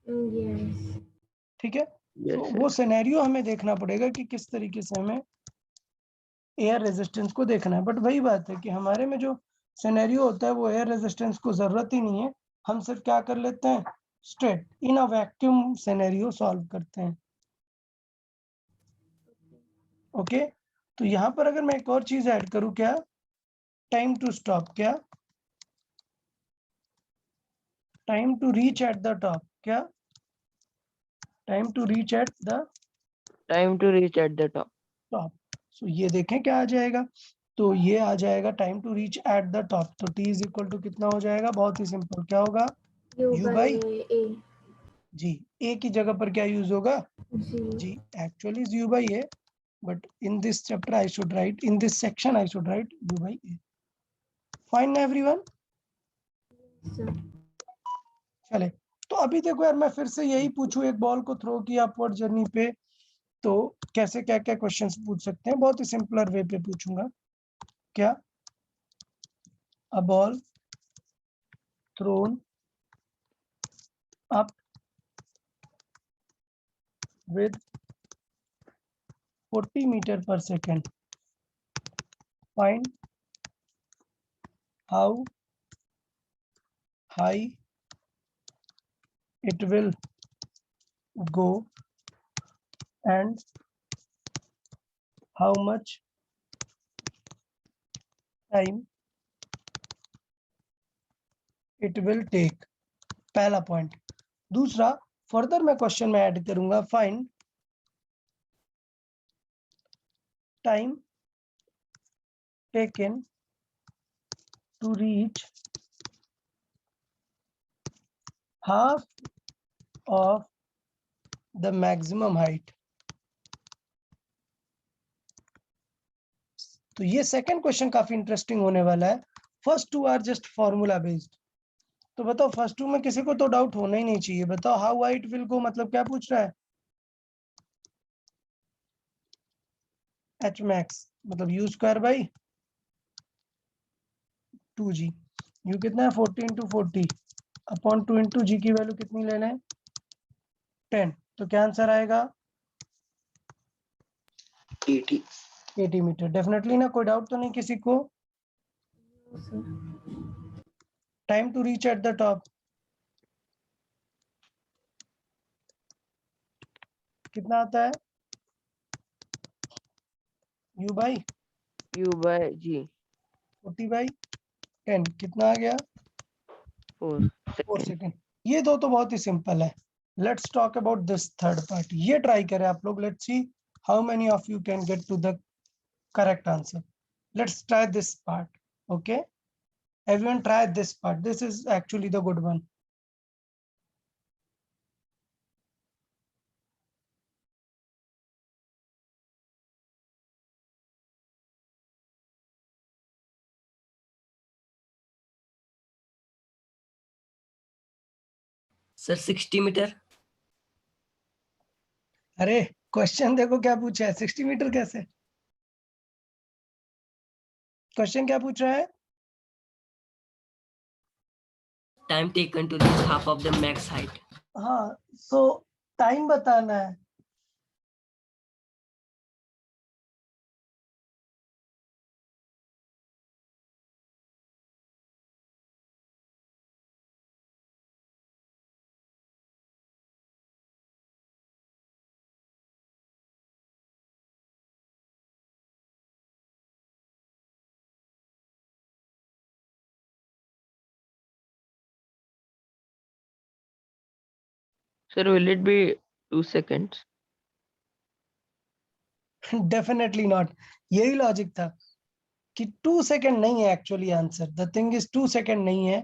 Yes. ठीक है. Yes, तो sir. वो सिनेरियो हमें देखना पड़ेगा कि किस तरीके से हमें एयर रेजिस्टेंस को देखना है. बट वही बात है कि हमारे में जो सिनेरियो होता है वो एयर रेजिस्टेंस को जरूरत ही नहीं है. हम सिर्फ क्या कर लेते हैं? Straight in a vacuum scenario solve करते हैं. ओके. तो यहाँ पर अगर मैं एक और चीज ऐड करूं, क्या? Time to stop. क्या? Time to reach at the top. क्या? Time to reach at the Time to reach at the top. Top. So ये देखें क्या आ जाएगा. तो ये आ जाएगा time to reach at the top. तो t इज इक्वल टू कितना हो जाएगा? बहुत ही सिंपल. क्या होगा? U u by by A. G. a की जगह पर क्या यूज होगा? G. G. Actually is u by a, but in this chapter I should write, in this section I should write u by a. Fine everyone. Sir. चले. तो अभी देखो यार, मैं फिर से यही पूछूं, एक बॉल को थ्रो किया अपवर्ड जर्नी पे, तो कैसे क्या क्या क्वेश्चंस पूछ सकते हैं? बहुत ही सिंपलर वे पे पूछूंगा. क्या? अ ball throne up with 40 meter per second. Find how high it will go and how much time it will take, पहला पॉइंट। दूसरा, फर्दर मैं क्वेश्चन में ऐड करूंगा, find time taken to reach half of the maximum height। तो ये second question काफी interesting होने वाला है। First two are just formula based. तो बताओ फर्स्ट टू में किसी को तो डाउट होना ही नहीं चाहिए। बताओ हाउ हाइट विल गो, मतलब क्या पूछ रहा है? एच मैक्स मतलब you square by 2g। You कितना है 40 इंटू 40 अपॉन 2 इंटू जी की वैल्यू कितनी लेना है 10। तो क्या आंसर आएगा 80 मीटर। डेफिनेटली ना, कोई डाउट तो नहीं किसी को? Time to reach at the top कितना आता है? u बाई g 40 बाई 10 कितना आ गया 4 4 seconds. सेकेंड। ये दो तो बहुत ही सिंपल है। Let's talk about this third part. ये ट्राई करें आप लोग। Let's see how many of you can get to the correct answer. Let's try this part. Okay, everyone try this part. This is actually the good one. Sir 60 metre. अरे question देखो क्या पूछा है, 60 metre कैसे? Question क्या पूछ रहा है? Time taken to reach half of the max height. हाँ, सो टाइम बताना है। Sir, will it be 2 seconds? Definitely not. यही लॉजिक था कि 2 सेकेंड नहीं है actually answer. The thing is 2 second नहीं है।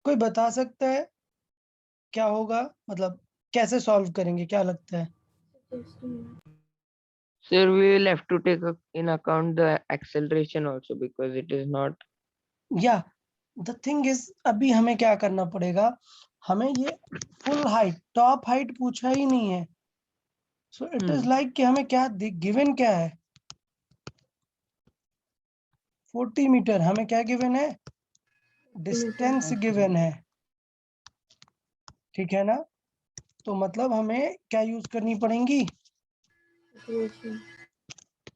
कोई बता सकता है क्या होगा, मतलब कैसे सॉल्व करेंगे, क्या लगता है? Sir, we will have to take in account the acceleration also because it is not. या द थिंग इज, अभी हमें क्या करना पड़ेगा, हमें ये फुल हाइट टॉप हाइट पूछा ही नहीं है। सो इट इज लाइक कि हमें क्या गिवन क्या है 40 मीटर। हमें क्या गिवन है? डिस्टेंस गिवन है, ठीक है ना? तो मतलब हमें क्या यूज करनी पड़ेंगी?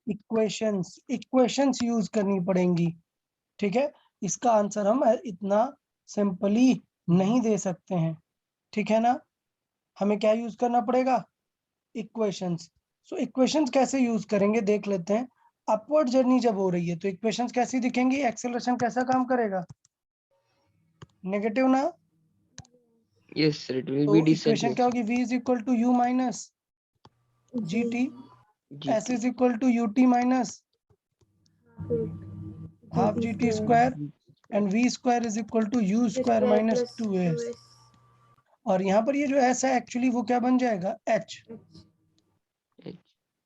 इक्वेशंस यूज करनी पड़ेंगी, ठीक है? इसका आंसर हम इतना सिंपली नहीं दे सकते हैं, ठीक है ना? हमें क्या यूज करना पड़ेगा? इक्वेशंस। सो इक्वेशंस कैसे यूज करेंगे देख लेते हैं। अपवर्ड जर्नी जब हो रही है तो इक्वेशंस कैसी दिखेंगी? एक्सेलरेशन कैसा काम करेगा? नेगेटिव ना? Yes, sir, it will तो be इक्वेशन क्या होगी? v is equal to u minus g t, s is equal to u t minus half g t square, and v square is equal to u square minus 2s। और यहाँ पर ये जो s है actually वो क्या बन जाएगा? h, H.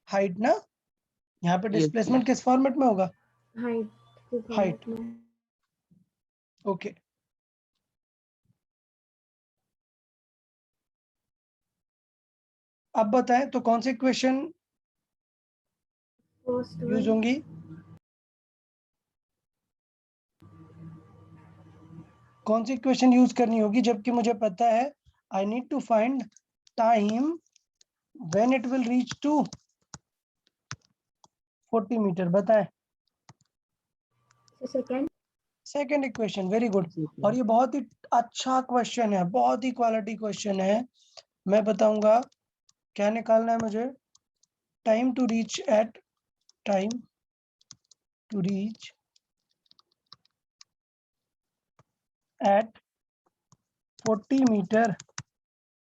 हाइट ना? यहाँ पे Yes, डिस्प्लेसमेंट किस फॉर्मेट में होगा? हाइट। ओके, अब बताएं तो कौन सी इक्वेशन यूज होंगी? कौन सी इक्वेशन यूज करनी होगी जबकि मुझे पता है I need to find time when it will reach to 40 meter. बताएं। Second equation, very good. और ये बहुत ही अच्छा क्वेश्चन है, बहुत ही क्वालिटी क्वेश्चन है। मैं बताऊंगा क्या निकालना है मुझे। Time to reach at 40 metre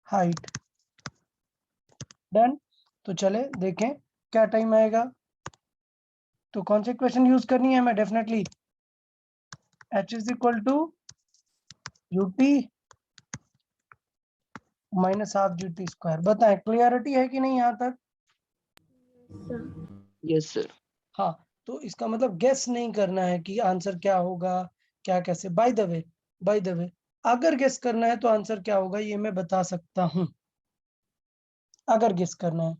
height. Done. तो चले देखें क्या टाइम आएगा। तो कौन सी इक्वेशन यूज करनी है हमें? Definitely h is equal to ut minus half GT square. बताएं क्लियरिटी है कि नहीं यहाँ तक? Yes, sir. हाँ, तो इसका मतलब गेस नहीं करना है कि आंसर क्या होगा, क्या कैसे। बाय द वे अगर गेस करना है तो आंसर क्या होगा ये मैं बता सकता हूं। अगर गेस करना है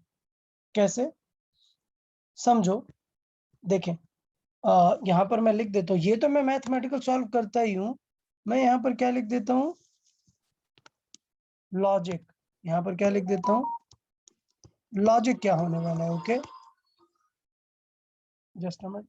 कैसे, समझो। देखें यहाँ पर मैं लिख देता हूँ, ये तो मैं मैथमेटिकल सॉल्व करता ही हूँ। मैं यहाँ पर क्या लिख देता हूँ? लॉजिक। यहाँ पर क्या लिख देता हूँ? लॉजिक क्या होने वाला है। Okay, just a minute.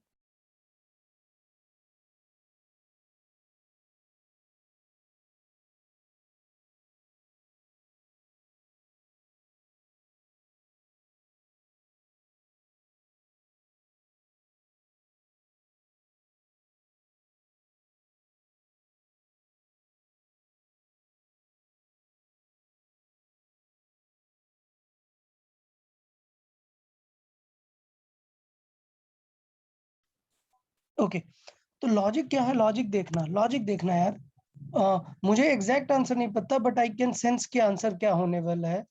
Okay, तो लॉजिक क्या है? लॉजिक देखना यार। मुझे एग्जैक्ट आंसर नहीं पता, बट आई कैन सेंस कि आंसर क्या होने वाला है।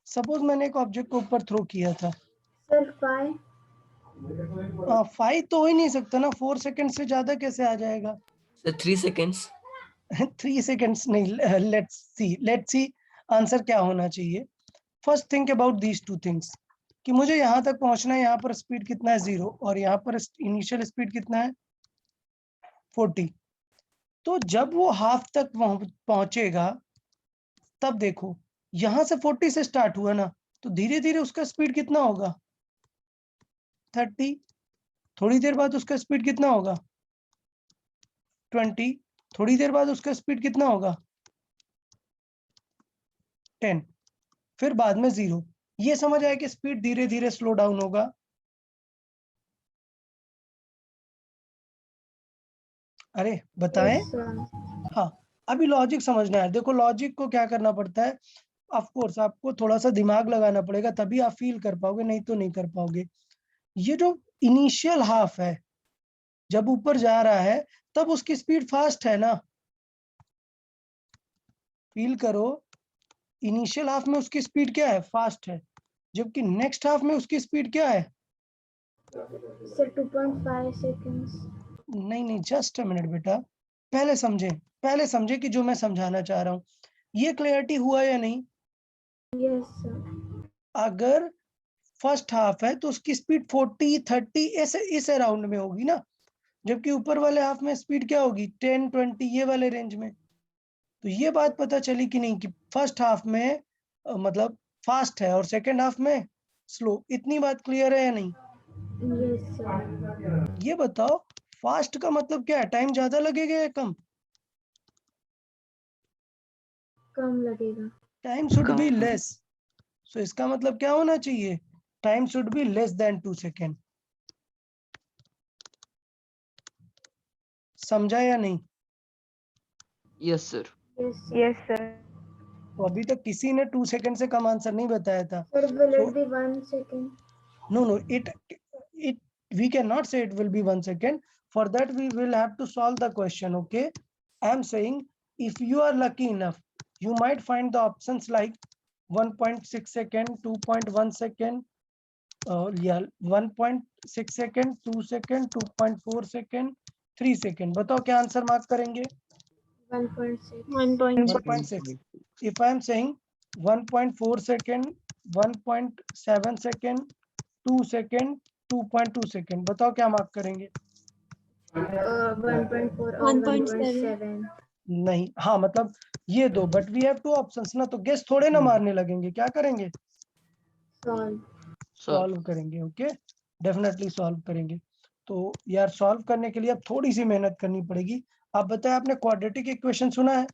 सपोज मैंने एक ऑब्जेक्ट को ऊपर थ्रो किया था। सर 5 5 तो हो ही नहीं सकता ना, 4 सेकंड से ज्यादा कैसे आ जाएगा? Sir, 3 seconds. 3 सेकंड्स नहीं। लेट्स सी आंसर क्या होना चाहिए। First think about these two things कि मुझे यहाँ तक पहुंचना है। यहाँ पर स्पीड कितना है? 0, और यहाँ पर इनिशियल स्पीड कितना है? 40। तो जब वो हाफ तक पहुंचेगा तब देखो, यहां से 40 से स्टार्ट हुआ ना, तो धीरे धीरे उसका स्पीड कितना होगा? 30। थोड़ी देर बाद उसका स्पीड कितना होगा? 20। थोड़ी देर बाद उसका स्पीड कितना होगा? 10। फिर बाद में 0। ये समझ आया कि स्पीड धीरे धीरे स्लो डाउन होगा। अरे बताएं। Yes sir. हाँ, अभी लॉजिक समझना है। देखो लॉजिक को क्या करना पड़ता है, ऑफ कोर्स आपको थोड़ा सा दिमाग लगाना पड़ेगा, तभी आप फील कर पाओगे, नहीं तो नहीं कर पाओगे। ये जो इनिशियल हाफ है, जब ऊपर जा रहा है तब उसकी स्पीड फास्ट है ना। फील करो, इनिशियल हाफ में उसकी स्पीड क्या है? फास्ट है। जबकि नेक्स्ट हाफ में उसकी स्पीड क्या है? Sir 2.5 seconds. नहीं, जस्ट अ मिनट बेटा, पहले समझे कि जो मैं समझाना चाह रहा हूँ ये क्लियरिटी हुआ या नहीं? Yes sir. अगर फर्स्ट हाफ है तो उसकी स्पीड 40 30 ऐसे इस अराउंड में होगी ना, जबकि ऊपर वाले हाफ में स्पीड क्या होगी? 10 20 ये वाले रेंज में। तो ये बात पता चली कि नहीं कि फर्स्ट हाफ में मतलब फास्ट है और सेकंड हाफ में स्लो। इतनी बात क्लियर है या नहीं? Yes sir. ये बताओ, फास्ट का मतलब क्या है? टाइम ज्यादा लगेगा या कम? कम लगेगा। Time should be Come. Less. So इसका मतलब क्या होना चाहिए? Time should be less than 2 second. समझा या नहीं? Yes, sir. Yes sir. Yes, sir. तो अभी तक किसी ने 2 सेकेंड से कम आंसर नहीं बताया था। Sir will So it be 1 second? no, it we cannot say it will be 1 second. For that we will have to solve the question. Okay, I am saying if you are lucky enough, you might find the options like 1.6 second, 2.1 second, yeah, 1.6 second, 2 second, 2.4 second, 3 second। बताओ क्या answer mark करेंगे? 1.6। 1.6। if I am saying 1.4 second, 1.7 second, 2 second, 2.2 second, बताओ क्या mark करेंगे? 1.4 और 1.7। नहीं, हाँ मतलब ये दो, but we have two options ना, तो गेस थोड़े ना मारने लगेंगे। क्या करेंगे? सॉल्व। सॉल्व करेंगे। ओके, डेफिनेटली सॉल्व करेंगे। तो यार सॉल्व करने के लिए अब थोड़ी सी मेहनत करनी पड़ेगी। आप बताएं, आपने क्वाड्रेटिक इक्वेशन सुना है?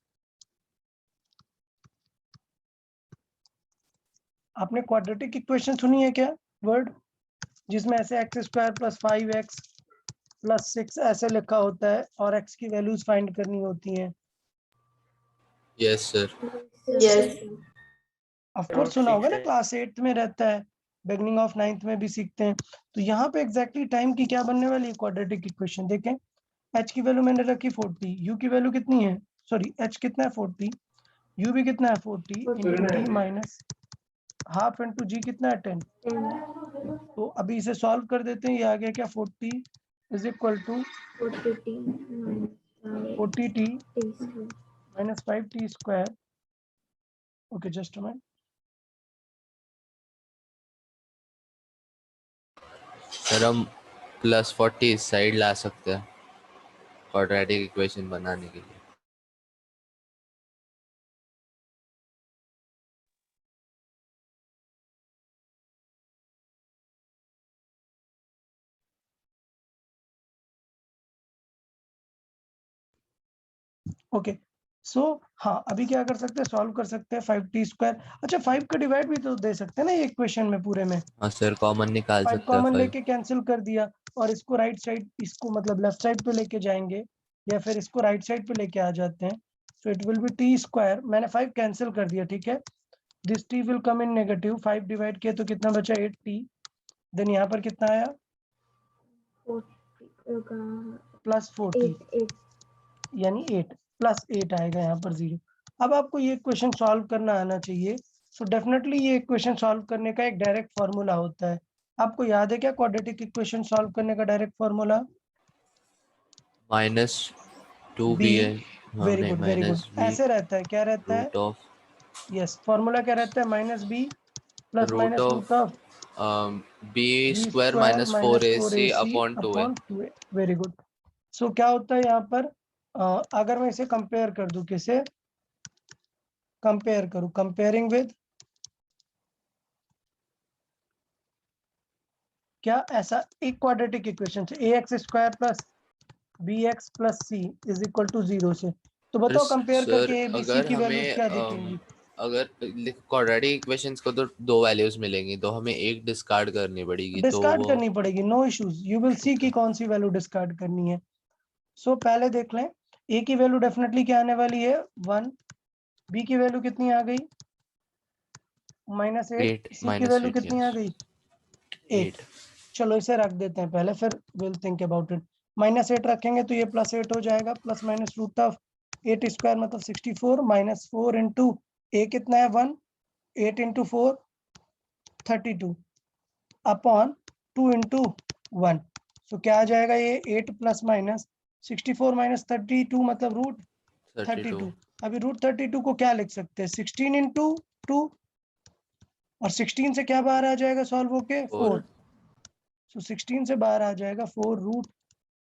आपने क्वाड्रेटिक इक्वेशन सुनी है क्या वर्ड, जिसमें ऐसे x square plus 5x plus 6 ऐसे लिखा होता है और x की वैल्यूज फाइंड करनी होती हैं? Yes, sir. Yes. Of course सुना होगा ना, क्लास 8 में रहता है, बिगनिंग ऑफ 9th में भी सीखते हैं। तो यहाँ पे एग्जैक्टली टाइम की क्या बनने वाली है, क्वाड्रेटिक इक्वेशन। देखें, h की वैल्यू मैंने रखी 40, u की वैल्यू कितनी है, सॉरी h कितना है 40, u भी कितना है 40 into t minus half into g कितना है 10। 10 तो अभी इसे सॉल्व कर देते हैं, ये आ गया क्या 40 is equal to 40t 40t square. Minus 5t square. Okay just a minute, sir हम +40 इस साइड ला सकते हैं क्वाड्रेटिक इक्वेशन बनाने के लिए। ओके सो हाँ, अभी क्या कर सकते हैं, सॉल्व कर सकते हैं 5t स्क्वायर। अच्छा 5 का डिवाइड भी तो दे सकते हैं ना ये इक्वेशन में पूरे में। हाँ सर, कॉमन निकाल 5 सकते हैं कॉमन 5। लेके कैंसिल कर दिया, और इसको राइट साइड, इसको मतलब लेफ्ट साइड पे लेके जाएंगे, या फिर इसको राइट साइड पे लेके आ जाते हैं। सो it will B t square, मैंने 5 कैंसिल कर दिया, ठीक है। This t will come in negative, 5 divide किया तो कितना बचा 8t। देन यहाँ पर कितना आया 40 प्लस 4t, 8 यानी 8 प्लस 8 आएगा यहाँ पर 0। अब आपको ये इक्वेशन सॉल्व करना आना चाहिए। सो डेफिनेटली ये इक्वेशन सॉल्व करने का एक डायरेक्ट फार्मूला होता है। आपको याद है क्या क्वाड्रेटिक इक्वेशन सॉल्व करने का डायरेक्ट फार्मूला? -2 बी, भी है। हाँ वेरी नहीं, गुड वेरी गुड, -b ऐसे रहता है, क्या रहता है, रूट ऑफ यस फार्मूला क्या रहता है, minus B plus minus root of b B square square minus -4ac 4ac upon 2a। Upon 2a। Very good. So क्या होता है यहाँ पर, अगर मैं इसे कंपेयर कर दूं, किसे कंपेयर करूं, कंपेयरिंग विद क्या, ऐसा एक क्वाड्रेटिक इक्वेशन से ax square plus bx plus c is equal to 0 से। तो बताओ कंपेयर सर करके a b c अगर की वैल्यूज हमें क्या दिखेंगी? अगर क्वाड्रेटिक इक्वेशंस को तो 2 वैल्यूज मिलेंगी, तो हमें एक डिस्कार्ड करनी पड़ेगी, तो डिस्कार्ड वो करनी पड़ेगी, no issues, you will see की कौन सी वैल्यू डिस्कार्ड करनी है। सो पहले देख लें, a की वैल्यू डेफिनेटली क्या आने वाली है 1, b की वैल्यू कितनी आ गई -8, 8 c की वैल्यू -8 कितनी आ यस गई 8। 8। चलो इसे रख देते हैं पहले, फिर विल थिंक अबाउट इट। -8 रखेंगे तो ये +8 हो जाएगा, plus minus root of 8 square मतलब 64 माइनस 4 इंटू ए कितना है 1, 8 इंटू 4 32 अपॉन 2 इंटू 1। सो क्या आ जाएगा ये 8 प्लस माइनस 64 माइनस 32 मतलब रूट 32। अभी रूट 32 को क्या लिख सकते हैं 16 इंटू 2, और 16 से क्या बाहर आ जाएगा सॉल्व होके 4। सो 16 से बाहर आ जाएगा 4 रूट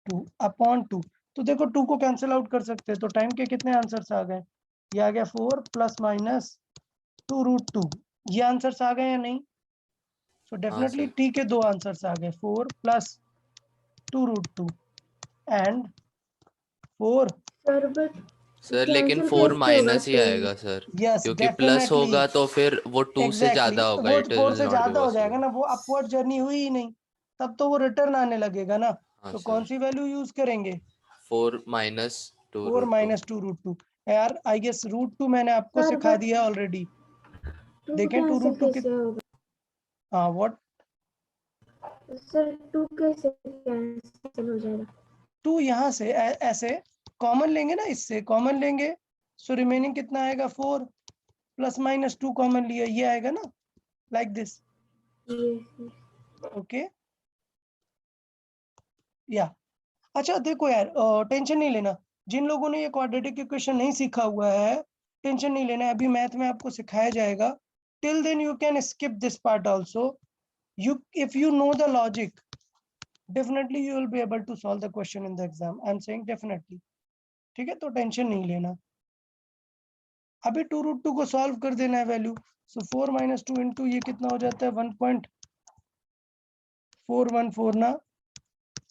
2 अपॉन 2। तो देखो 2 को कैंसिल आउट कर सकते हैं, तो टाइम के कितने आंसर्स आ गए, ये आ गया 4 प्लस माइनस 2 रूट 2। ये आंसर्स आ गए या नहीं? सो डेफिनेटली टी के दो आंसर्स आ गए, 4 प्लस 2 रूट 2 एंड 4। सर लेकिन 4 माइनस ही आएगा सर, यस क्योंकि प्लस डेफिनेटली, होगा तो फिर वो 2 से एग्जैक्टली ज्यादा होगा, वो it 4 will say not be ज्यादा हो जाएगा पॉसिबल। ना, वो अपवर्ड जर्नी हुई ही नहीं, तब तो वो रिटर्न आने लगेगा ना। हाँ तो कौन सर, सी वैल्यू यूज करेंगे 4 माइनस 2 4 रूट 2। Minus 2 root 2। यार आई गेस रूट 2 मैंने आपको सर, सिखा but दिया ऑलरेडी। 2 देखें 2 कैंसिल रूट 2 कैसे होगा हाँ व्हाट, सर? 2 कैसे कैंसिल हो जाएगा? 2 यहाँ से ऐसे कॉमन लेंगे ना, इससे कॉमन लेंगे, सो रिमेनिंग कितना आएगा 4 प्लस माइनस 2 कॉमन लिया, ये आएगा ना लाइक दिस। ओके या अच्छा देखो यार, टेंशन नहीं लेना, जिन लोगों ने ये क्वाड्रेटिक इक्वेशन नहीं सीखा हुआ है, टेंशन नहीं लेना, अभी मैथ में आपको सिखाया जाएगा। Till then you can skip this part also. You, if you know the logic, definitely you will be able to solve the question in the exam. I'm saying definitely. ठीक है, तो टेंशन नहीं लेना। अभी 2 रूट 2 को solve कर देना है वैल्यू। सो 4 माइनस 2 इंटू ये कितना हो जाता है 1.414 ना,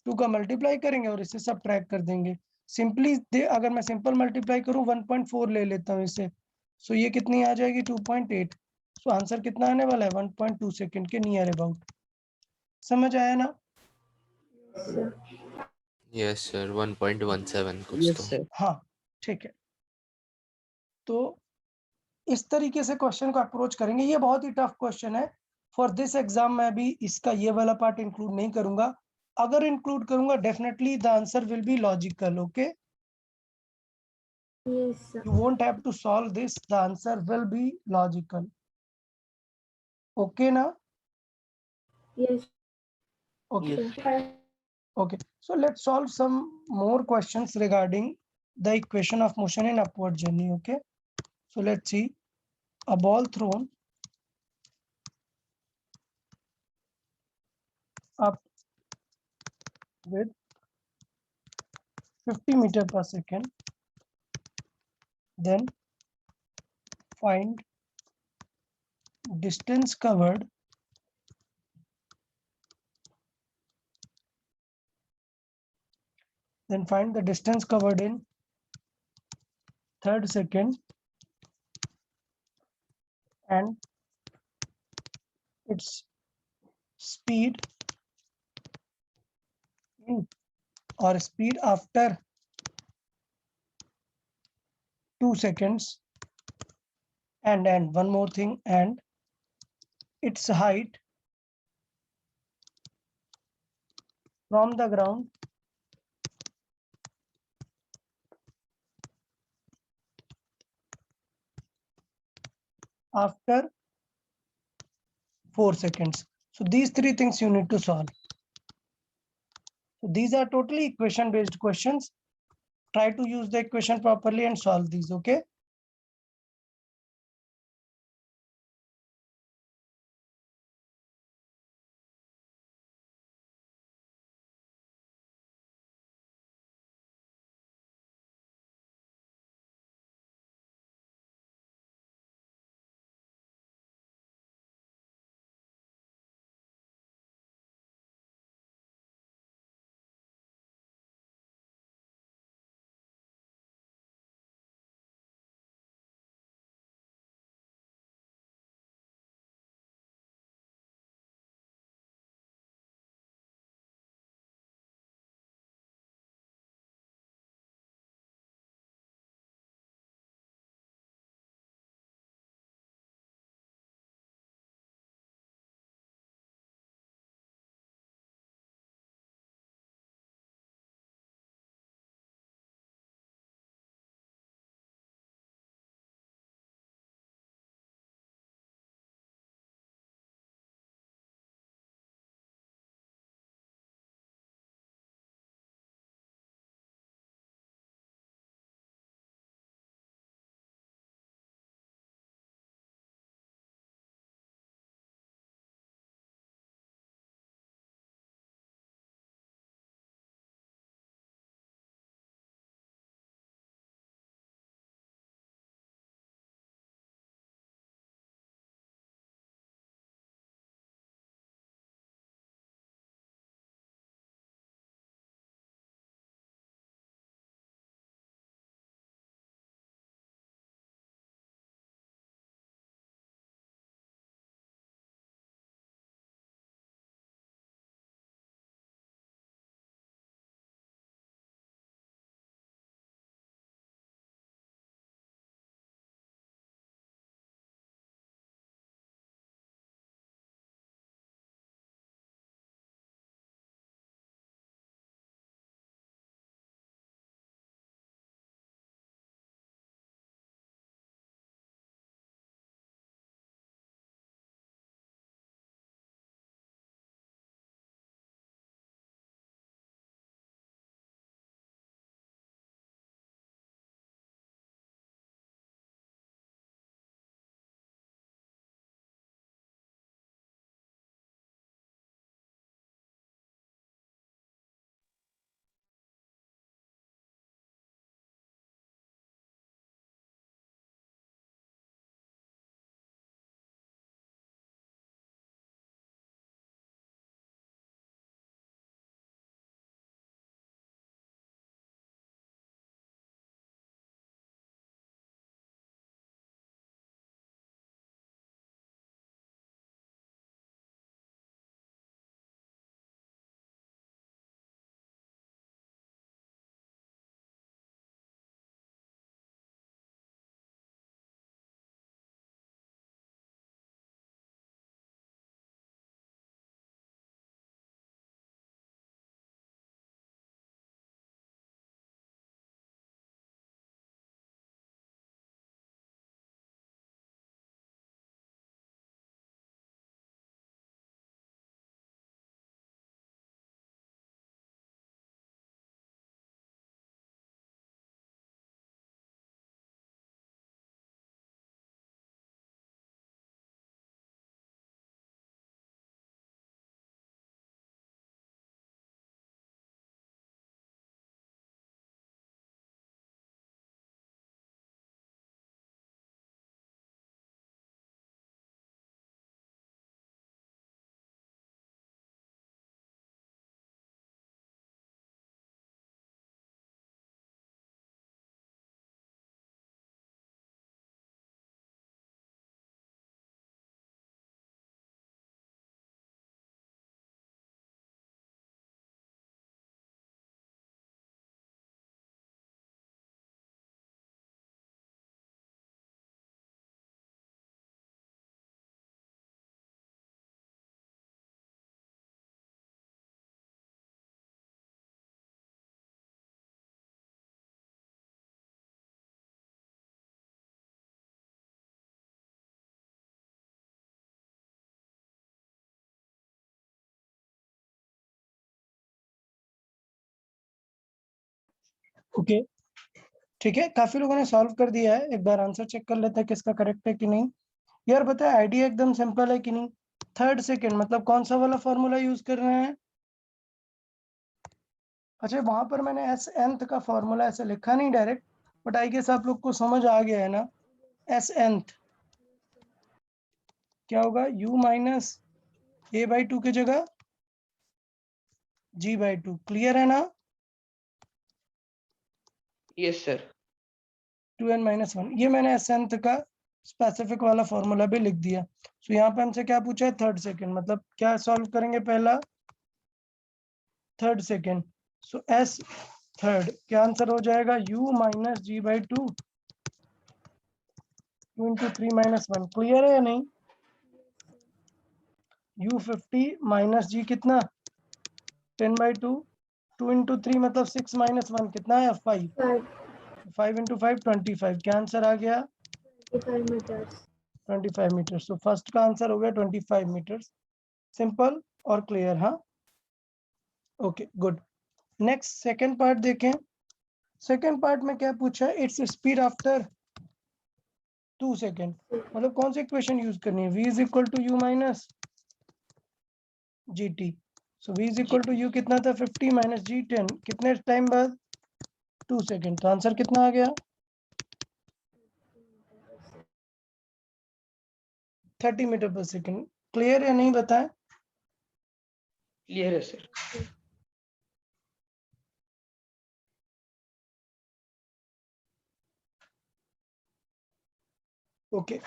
2 का मल्टीप्लाई करेंगे और इसे सब्ट्रैक्ट कर देंगे। सिंपली अगर मैं सिंपल मल्टीप्लाई करूं 1.4 ले लेता हूं इसे, सो ये कितनी आ जाएगी 2.8। सो आंसर कितना आने वाला है 1.2 सेकंड के नियर अबाउट। समझ आया ना? यस सर, 1.17 कुछ Yes, तो। sir. हाँ ठीक है। तो इस तरीके से क्वेश्चन को अप्रोच करेंगे। ये बहुत ही टफ क्वेश्चन है। फॉर दिस एग्जाम मैं भी इसका ये वाला पार्ट इंक्लूड नहीं करूंगा। अगर इंक्लूड करूंगा definitely the answer will be logical. Okay, Yes, sir. you won't have to solve this, the answer will be logical. Okay now? Yes, Okay. sir. Okay, so let's solve some more questions regarding the equation of motion in upward journey. Okay, so let's see. A ball thrown up with 50 meter per second, then find distance covered in third second and its speed in or speed after 2 seconds, and one more thing, and its height from the ground after 4 seconds. So these three things you need to solve. So these are totally equation based questions. Try to use the equation properly and solve these. Okay. Okay ठीक है, काफी लोगों ने solve कर दिया है। एक बार answer check कर लेते हैं किसका करेक्ट है कि नहीं। यार बताए आइडिया एकदम सिंपल है कि नहीं। थर्ड सेकंड मतलब कौन सा वाला फॉर्मूला यूज कर रहे हैं। अच्छा वहां पर मैंने एस nth का फॉर्मूला ऐसे लिखा नहीं डायरेक्ट, बट आई गेस आप लोग को समझ आ गया है ना। एस nth क्या होगा, u माइनस a/2 की जगह g/2। क्लियर है ना। Yes, sir. 2n-1 ये मैंने एस nth का स्पेसिफिक वाला फॉर्मूला भी लिख दिया। सो यहाँ पे हमसे क्या पूछा है, थर्ड सेकंड मतलब क्या सॉल्व करेंगे, पहला थर्ड सेकंड। सो एस थर्ड क्या आंसर हो जाएगा, u minus g/2 2 into 3-1। Clear है या नहीं। u 50 माइनस g कितना 10/2 2 इंटू 3 मतलब 6-1 कितना है 5 5 इंटू 5 25। क्या आंसर आ गया 25 meters. 25 मीटर। सो फर्स्ट का आंसर हो गया 25 मीटर। सिंपल और क्लियर। हाँ okay good. Next second part देखें। सेकंड पार्ट में क्या पूछा है, इट्स स्पीड आफ्टर 2 सेकंड। मतलब कौन सी इक्वेशन यूज करनी है, v is equal to u minus g t. So v is equal to u कितना था 50 माइनस जी 10 कितने टाइम बाद 2 सेकंड। तो आंसर कितना आ गया 30 मीटर पर सेकंड। क्लियर या नहीं बताएं। Clear है sir. Okay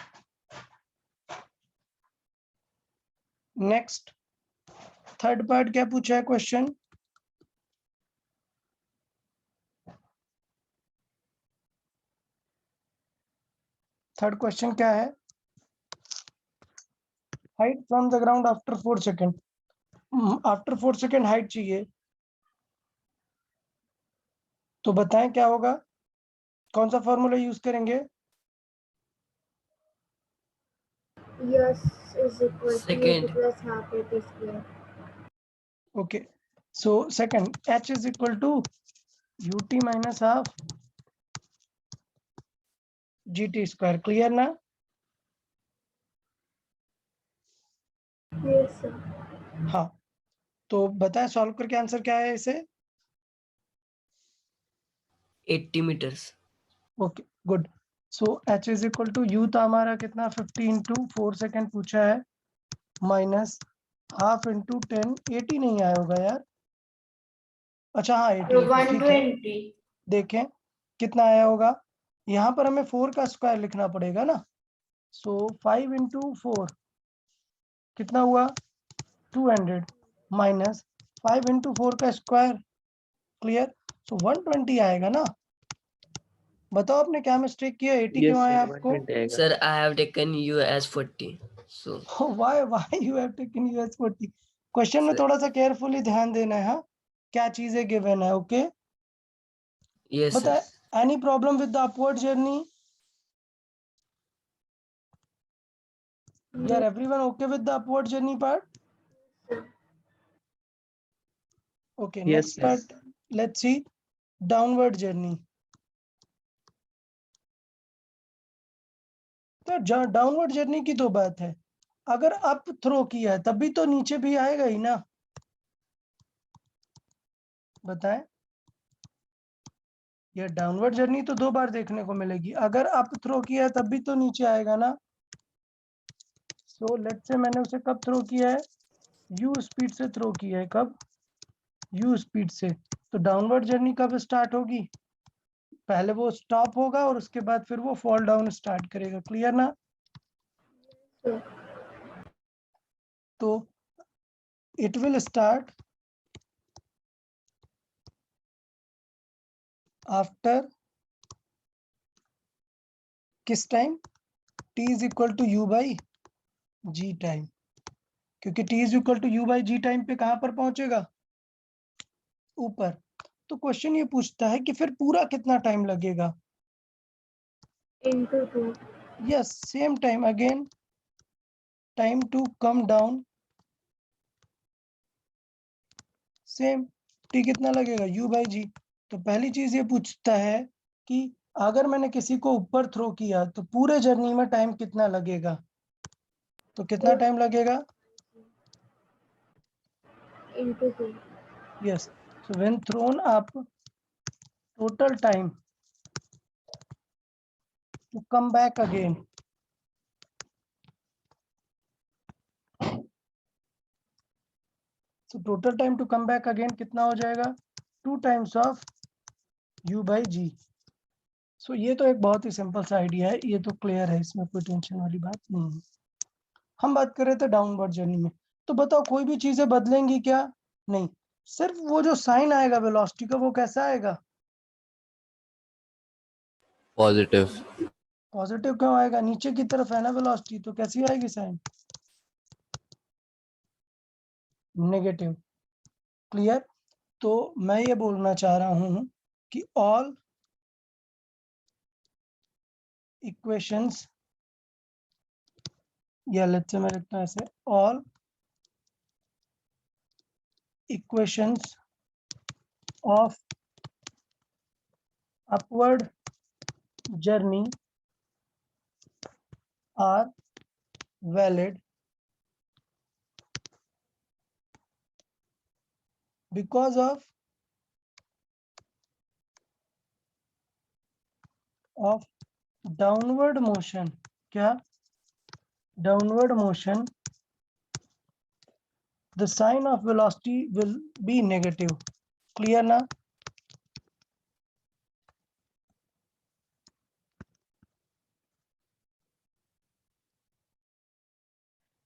next third part क्या पूछा है क्वेश्चन। थर्ड क्वेश्चन क्या है, height from the ground after 4 second. After 4 second height चाहिए, तो बताएं क्या होगा, कौन सा फॉर्मूला यूज करेंगे। Yes is equal to Second. ut plus half at square. Okay so second h is equal to ut minus half gt square. Clear ना। Yes, sir. हाँ तो बताएं सॉल्व करके आंसर क्या है इसे। 80 meters. Okay good. So h is equal to u तो हमारा कितना 50 इंटू 4 सेकेंड पूछा है माइनस हाफ इंटू 10 80 नहीं आया होगा यार। अच्छा हाँ 80 ठीक है। 120. देखें कितना आया होगा, यहाँ पर हमें 4 का स्क्वायर लिखना पड़ेगा ना। सो 5 इंटू 4 कितना हुआ 200 माइनस 5 इंटू 4 का स्क्वायर। क्लियर। सो 120 आएगा ना। बताओ आपने क्या मिस्टेक किया, 80 Yes क्यों sir. आया आपको। 120 आएगा. Sir, I have taken you as 40. So, why you have taken US 40। Question में Sir, थोड़ा सा केयरफुली ध्यान देना है। हाँ क्या चीजें गिवन है। Okay yes, sir. बता any problem with the upward journey. यार everyone okay with the upward journey part. Okay Yes, next sir. Part let's see downward journey. तो डाउनवर्ड जर्नी की तो बात है, अगर अप थ्रो किया है तभी तो नीचे भी आएगा ही ना। बताएं ये डाउनवर्ड जर्नी तो 2 बार देखने को मिलेगी, अगर अप थ्रो किया है तब भी तो नीचे आएगा ना। सो लेट्स से मैंने उसे कब थ्रो किया है, यू स्पीड से थ्रो किया है। कब, यू स्पीड से। तो डाउनवर्ड जर्नी कब स्टार्ट होगी, पहले वो स्टॉप होगा और उसके बाद फिर वो फॉल डाउन स्टार्ट करेगा। क्लियर ना। Sir. तो इट विल स्टार्ट आफ्टर किस time, t is equal to you by g time. क्योंकि t is equal to you by g time पे कहां पर पहुंचेगा, ऊपर। तो क्वेश्चन ये पूछता है कि फिर पूरा कितना टाइम लगेगा। Into 2. Yes same time again, time to come down same. t कितना लगेगा u बाई जी। तो पहली चीज ये पूछता है कि अगर मैंने किसी को ऊपर थ्रो किया तो पूरे जर्नी में टाइम कितना लगेगा, तो कितना टाइम लगेगा? into 2. Yes, so when thrown up total time to come back again, so total time to come back again कितना हो जाएगा? 2 times of u by g. सो ये तो एक बहुत ही सिंपल सा आइडिया है, ये तो क्लियर है, इसमें कोई टेंशन वाली बात नहीं है। हम बात कर रहे थे डाउनवर्ड जर्नी में, तो बताओ कोई भी चीजें बदलेंगी क्या? नहीं, सिर्फ वो जो साइन आएगा वेलोसिटी का वो कैसा आएगा? पॉजिटिव। पॉजिटिव क्यों आएगा? नीचे की तरफ है ना वेलोसिटी, तो कैसी आएगी साइन? नेगेटिव। क्लियर? तो मैं ये बोलना चाह रहा हूं कि ऑल इक्वेशंस, या लेट्स से मैं लिखता हूं ऐसे, all equations of upward journey are valid because of downward motion. क्या? downward motion, the sign of velocity will be negative. Clear ना?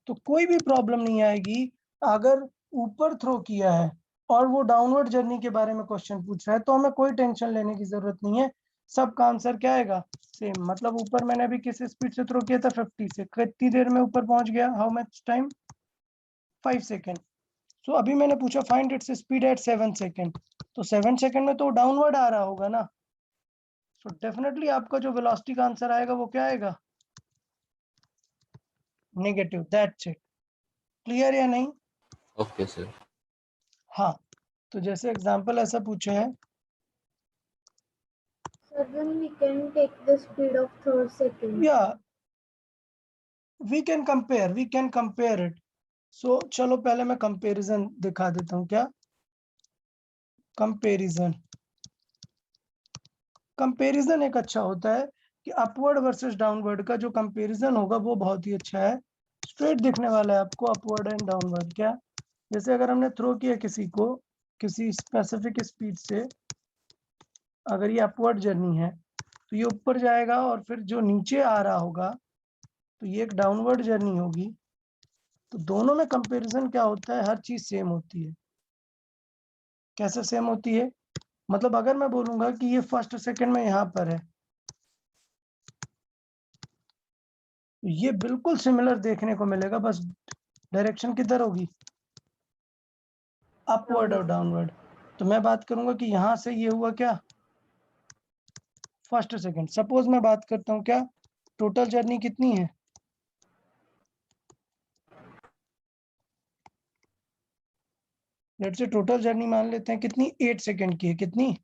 तो कोई भी प्रॉब्लम नहीं आएगी अगर ऊपर थ्रो किया है और वो डाउनवर्ड जर्नी के बारे में क्वेश्चन पूछ रहा है, तो हमें कोई टेंशन लेने की जरूरत नहीं है, सबका आंसर क्या आएगा? सेम। मतलब ऊपर मैंने अभी किस स्पीड से थ्रो किया था? 50 से। कितनी देर में ऊपर पहुंच गया? How much time? 5 सेकेंड। सो अभी मैंने पूछा find its speed at 7 second, तो 7 सेकेंड में तो डाउनवर्ड आ रहा होगा ना, सो डेफिनेटली आपका जो वेलोसिटी का आंसर आएगा वो क्या आएगा? नेगेटिव। That's it. क्लियर या नहीं? Okay sir. हाँ, तो जैसे एग्जांपल ऐसा पूछा है, So then we can take the speed of 3rd second. या वी कैन कंपेयर इट। सो चलो पहले मैं कंपैरिजन दिखा देता हूँ। क्या? कंपैरिजन एक अच्छा होता है कि अपवर्ड वर्सेस डाउनवर्ड का जो कंपैरिजन होगा वो बहुत ही अच्छा है, स्ट्रेट दिखने वाला है आपको, अपवर्ड एंड डाउनवर्ड। क्या? जैसे अगर हमने थ्रो किया किसी को किसी स्पेसिफिक स्पीड से, अगर ये अपवर्ड जर्नी है तो ये ऊपर जाएगा, और फिर जो नीचे आ रहा होगा तो ये एक डाउनवर्ड जर्नी होगी। तो दोनों में कंपैरिजन क्या होता है? हर चीज सेम होती है। कैसे सेम होती है? मतलब अगर मैं बोलूंगा कि ये फर्स्ट सेकंड में यहाँ पर है, तो ये बिल्कुल सिमिलर देखने को मिलेगा, बस डायरेक्शन किधर होगी? अपवर्ड और डाउनवर्ड। तो मैं बात करूंगा कि यहां से ये हुआ क्या? First second. सपोज मैं बात करता हूँ, क्या टोटल जर्नी कितनी है? लेट्स से टोटल जर्नी मान लेते हैं कितनी? 8 सेकंड की है। कितनी?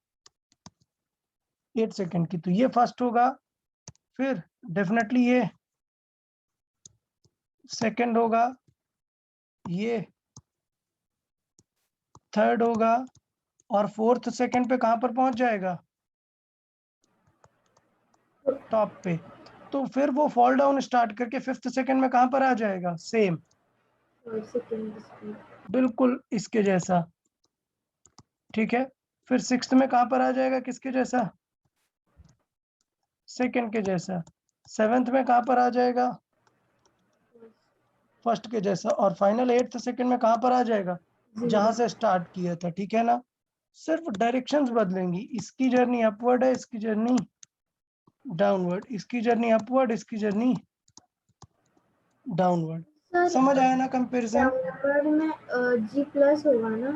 8 सेकंड की। तो ये फर्स्ट होगा, फिर डेफिनेटली ये सेकंड होगा, ये थर्ड होगा, और फोर्थ सेकंड पे कहां पर पहुंच जाएगा? टॉप पे। तो फिर वो फॉल डाउन स्टार्ट करके फिफ्थ सेकंड में कहां पर आ जाएगा? Same, 3rd second speed. बिल्कुल इसके जैसा। ठीक है, फिर सिक्स्थ में कहां पर आ जाएगा? किसके जैसा? सेकंड के जैसा। सेवेंथ में कहां पर आ जाएगा? फर्स्ट के जैसा। और फाइनल 8th सेकंड में कहां पर आ जाएगा? जहां से स्टार्ट किया था। ठीक है ना? सिर्फ डायरेक्शंस बदलेंगी। इसकी जर्नी अपवर्ड है, इसकी जर्नी डाउनवर्ड, इसकी जर्नी अपवर्ड, इसकी जर्नी डाउनवर्ड। Sir, समझ आया ना कंपैरिजन? डाउनवर्ड में G प्लस होगा ना?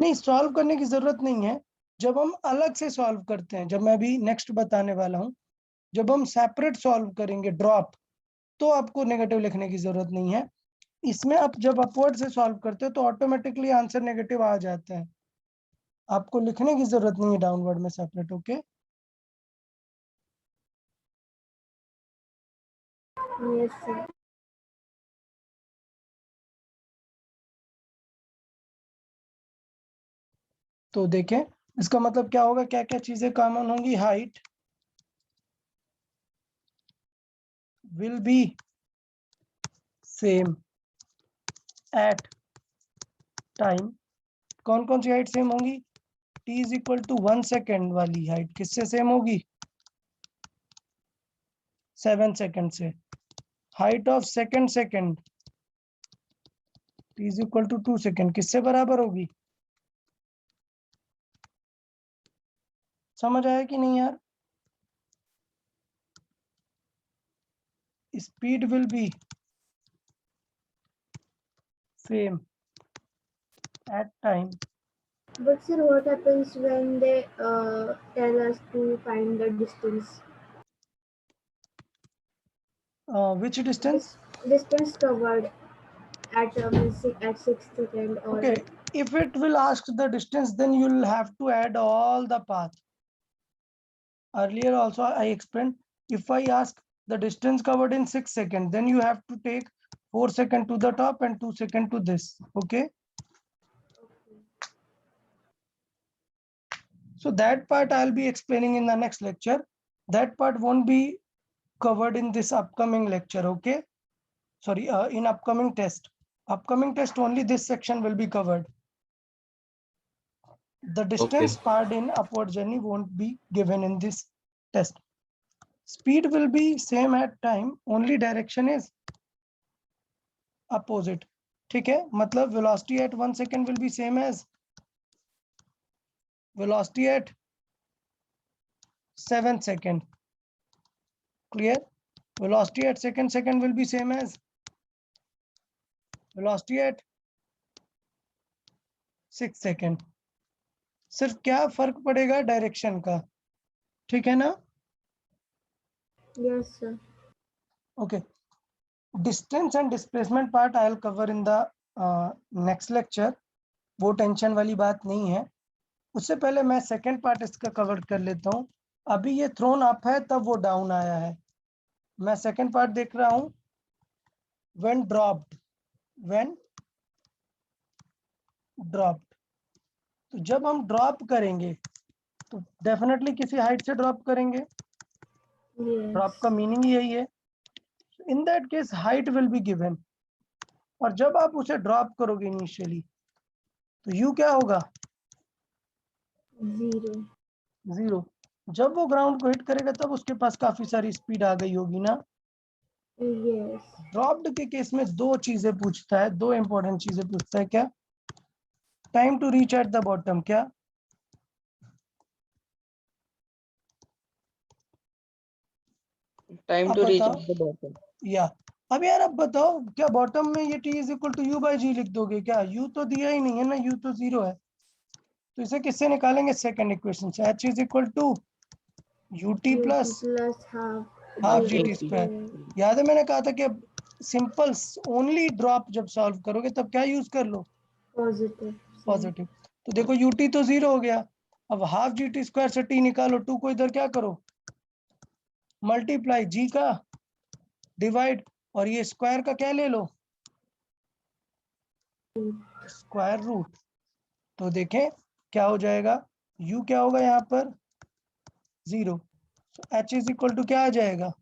नहीं, सॉल्व करने की जरूरत नहीं है। जब हम अलग से सॉल्व करते हैं, जब मैं अभी नेक्स्ट बताने वाला हूं, जब हम सेपरेट सॉल्व करेंगे ड्रॉप, तो आपको नेगेटिव लिखने की जरूरत नहीं है। इसमें आप जब अपवर्ड से सॉल्व करते हो तो ऑटोमेटिकली आंसर नेगेटिव आ जाता है। आपको लिखने की जरूरत नहीं है डाउनवर्ड में सेपरेट, ओके। Yes, sir. तो देखें इसका मतलब क्या होगा, क्या क्या चीजें कॉमन होंगी। Height will be same at time. कौन कौन सी हाइट सेम होंगी? t is equal to 1 second वाली हाइट किससे सेम होगी? 7 सेकेंड से। Height of second t is equal to 2 second किससे बराबर होगी? समझ आया कि नहीं यार? Speed will be same at time. But sir, what happens when they tell us to find the distance? Which distance? Distance covered at at 6 second or Okay, if it will ask the distance, then you'll have to add all the path. Earlier also I explained, if I ask the distance covered in 6 seconds, then you have to take 4 seconds to the top and 2 seconds to this, okay? So that part I'll be explaining in the next lecture. That part won't be covered in this upcoming lecture, okay? Sorry, in upcoming test. Upcoming test only this section will be covered. The distance part in upward journey won't be given in this test. Speed will be same at time, only direction is opposite. ठीक है, मतलब velocity at 1 second will be same as velocity at 7 second. Clear? Velocity at second will be same as velocity at 6 second. सिर्फ क्या फर्क पड़ेगा? Direction का, ठीक है ना? yes sir. Okay. Distance and displacement part I'll cover in the next lecture. वो tension वाली बात नहीं है। उससे पहले मैं सेकंड पार्ट इसका कवर कर लेता हूँ। अभी ये थ्रोन अप है तब वो डाउन आया है। मैं सेकंड पार्ट देख रहा हूँ। when dropped, तो जब हम ड्रॉप करेंगे तो डेफिनेटली किसी हाइट से ड्रॉप करेंगे। Yes. ड्रॉप का मीनिंग यही है। In that case height will be given, और जब आप उसे ड्रॉप करोगे इनिशियली तो यू क्या होगा? 0। जब वो ग्राउंड को हिट करेगा तब उसके पास काफी सारी स्पीड आ गई होगी ना। Yes. ड्रॉप्ड के केस में दो चीजें पूछता है, दो इंपॉर्टेंट चीजें पूछता है। क्या? Time to reach at the bottom. क्या? Time अब to reach बताओ। at the bottom. या अब यार अब बताओ, क्या बॉटम में ये t is equal to you by G लिख दोगे क्या? u तो दिया ही नहीं है ना, u तो 0 है। तो इसे किससे निकालेंगे? सेकंड इक्वेशन से। h is equal to ut plus half g t square. याद है मैंने कहा था कि सिंपल ओनली ड्रॉप जब सॉल्व करोगे तब क्या यूज कर लो? Positive. पॉजिटिव। तो देखो ut तो 0 हो गया। अब हाफ जी टी स्क्वायर से t निकालो, 2 को इधर क्या करो? मल्टीप्लाई, g का डिवाइड, और ये स्क्वायर का क्या ले लो? Square root. तो देखें क्या हो जाएगा? u क्या होगा यहाँ पर? 0। h इज इक्वल टू क्या आ जाएगा?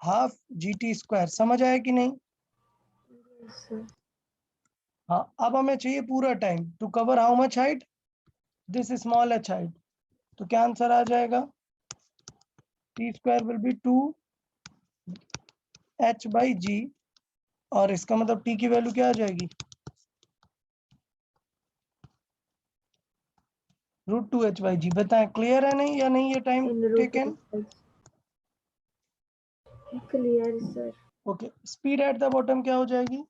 Half g t square. समझ आया कि नहीं? Yes sir. हाँ, अब हमें चाहिए पूरा time to cover how much height? This small h height. तो क्या आंसर आ जाएगा? T square will be 2h by G, और इसका मतलब t की वैल्यू क्या आ जाएगी? √2h बाई जी। बताएं क्लियर है नहीं या नहीं ये time In root taken? clear sir. Okay, speed at the bottom क्या हो जाएगी?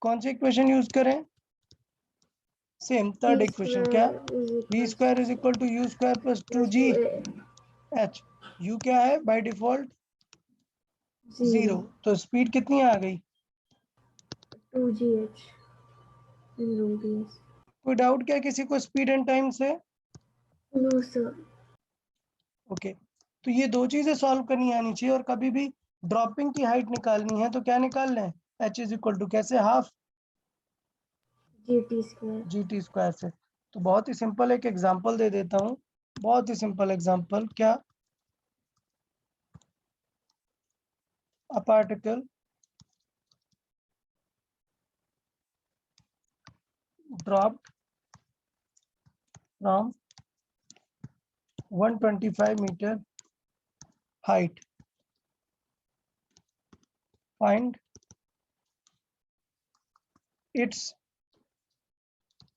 कौन सी इक्वेशन यूज करें? Same third equation. क्या? v square is equal to u square plus 2g h। u क्या है बाय डिफॉल्ट? 0, तो स्पीड कितनी आ गई? 2gh in radius. कोई डाउट क्या किसी को स्पीड एंड टाइम से? No, sir. ओके, तो ये दो चीजें सॉल्व करनी आनी चाहिए, और कभी भी ड्रॉपिंग की हाइट निकालनी है तो क्या निकालना है? h इज इक्वल टू कैसे? Half gt square. GT square से। तो बहुत ही सिंपल एक एग्जांपल दे देता हूँ, बहुत ही सिंपल एग्जांपल। क्या? A particle dropped from 125 meter height. Find its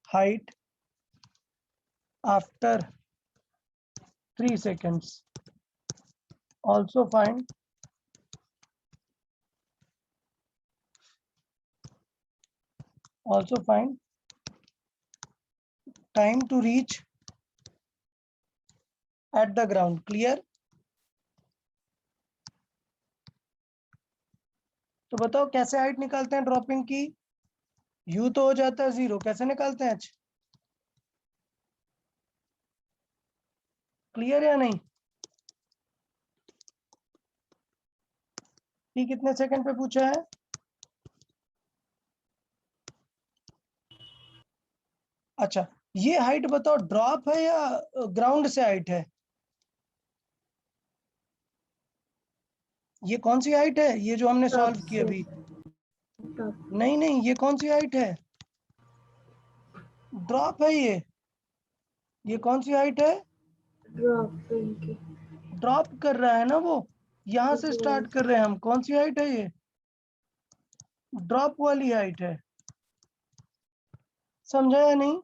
height after 3 seconds. Also find time to reach at the ground. Clear? तो बताओ कैसे हाइट निकालते हैं ड्रॉपिंग की? u तो हो जाता है 0, कैसे निकालते हैं h? क्लियर या नहीं? t कितने सेकंड पे पूछा है? अच्छा, ये हाइट बताओ ड्रॉप है या ग्राउंड से हाइट है? ये कौन सी हाइट है? ये जो हमने सॉल्व की अभी? Top. नहीं नहीं, ये कौन सी हाइट है? ड्रॉप है ये कौन सी हाइट है? Dropping. ड्रॉप कर रहा है ना वो, यहां से स्टार्ट कर रहे हैं हम। कौन सी हाइट है ये? ड्रॉप वाली हाइट है। समझा या नहीं?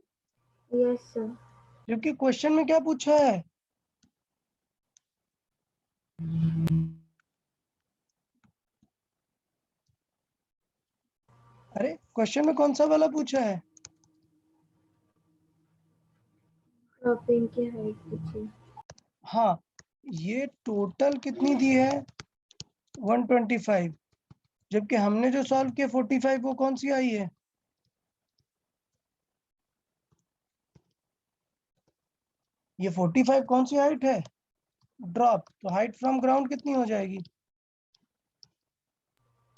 Yes, sir. क्योंकि क्वेश्चन में क्या पूछा है? अरे क्वेश्चन में कौन सा वाला पूछा है? Dropping की हाइट पूछी. हाँ, ये टोटल कितनी दी है? 125, जबकि हमने जो सॉल्व किया 45, वो कौन सी आई है? ये 45 कौन सी हाइट है? ड्रॉप। तो हाइट फ्रॉम ग्राउंड कितनी हो जाएगी?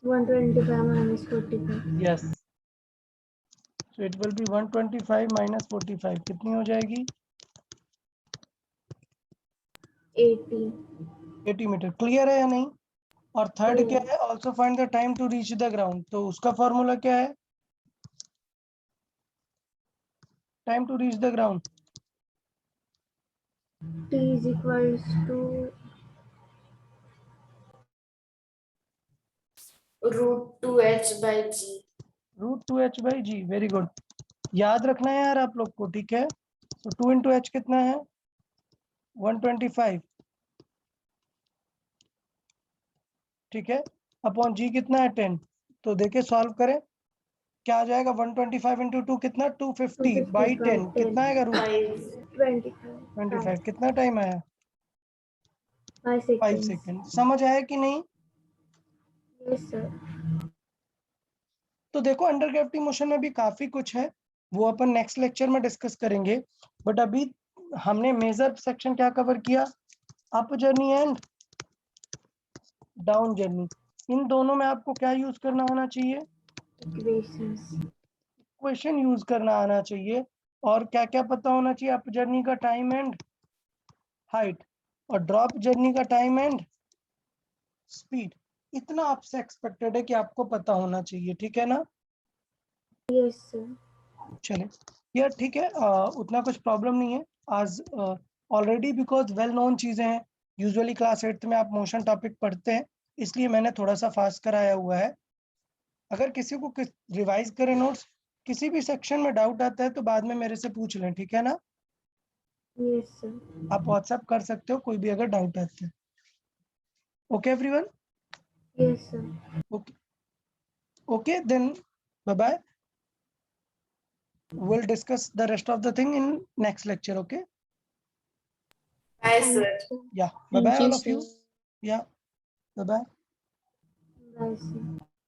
125 minus 45. Yes, so it will B 125 minus 45, कितनी हो जाएगी? 80. 80 मीटर। क्लियर है या नहीं? और थर्ड Clear. क्या है? Also find the time to reach the ground. तो उसका फॉर्मूला क्या है? Time to reach the ground. T is equals to √2h/g. √2h/g। Very good, याद रखना है यार आप लोग को, ठीक है? तो 2 इंटू एच कितना है? 125, ठीक है? अपॉन जी कितना है? 10। तो देखिए सॉल्व करें, क्या आ जाएगा? 125 इंटू 2 कितना? 250 बाई 10 कितना आएगा? रूट 25. 25। कितना टाइम आया? 5 5 seconds. सेकेंड। समझ आया कि नहीं? Yes, sir. तो देखो अंडर ग्रेविटी मोशन में भी काफी कुछ है, वो अपन नेक्स्ट लेक्चर में डिस्कस करेंगे। बट अभी हमने मेजर सेक्शन क्या कवर किया? Up journey and down journey. इन दोनों में आपको क्या यूज करना आना चाहिए? Equations. इक्वेशन यूज करना आना चाहिए। और क्या क्या पता होना चाहिए? अप जर्नी का टाइम एंड हाइट, और ड्रॉप जर्नी का टाइम एंड स्पीड। इतना आपसे एक्सपेक्टेड है कि आपको पता होना चाहिए, ठीक है ना? Yes, sir. चले यार, ठीक है, उतना कुछ प्रॉब्लम नहीं है आज। ऑलरेडी बिकॉज वेल नोन चीजें हैं, यूजुअली क्लास 8th में आप मोशन टॉपिक पढ़ते हैं, इसलिए मैंने थोड़ा सा फास्ट कराया हुआ है। अगर किसी को रिवाइज करें नोट्स, किसी भी सेक्शन में डाउट आता है तो बाद में मेरे से पूछ लें, ठीक है ना? Yes, sir. आप व्हाट्सएप कर सकते हो कोई भी अगर डाउट आता है। Okay everyone? Yes, sir. Okay okay, then bye bye. We'll discuss the rest of the thing in next lecture, okay? Bye, Thank sir. you. Yeah, bye bye all of you. Yeah, bye bye. I see.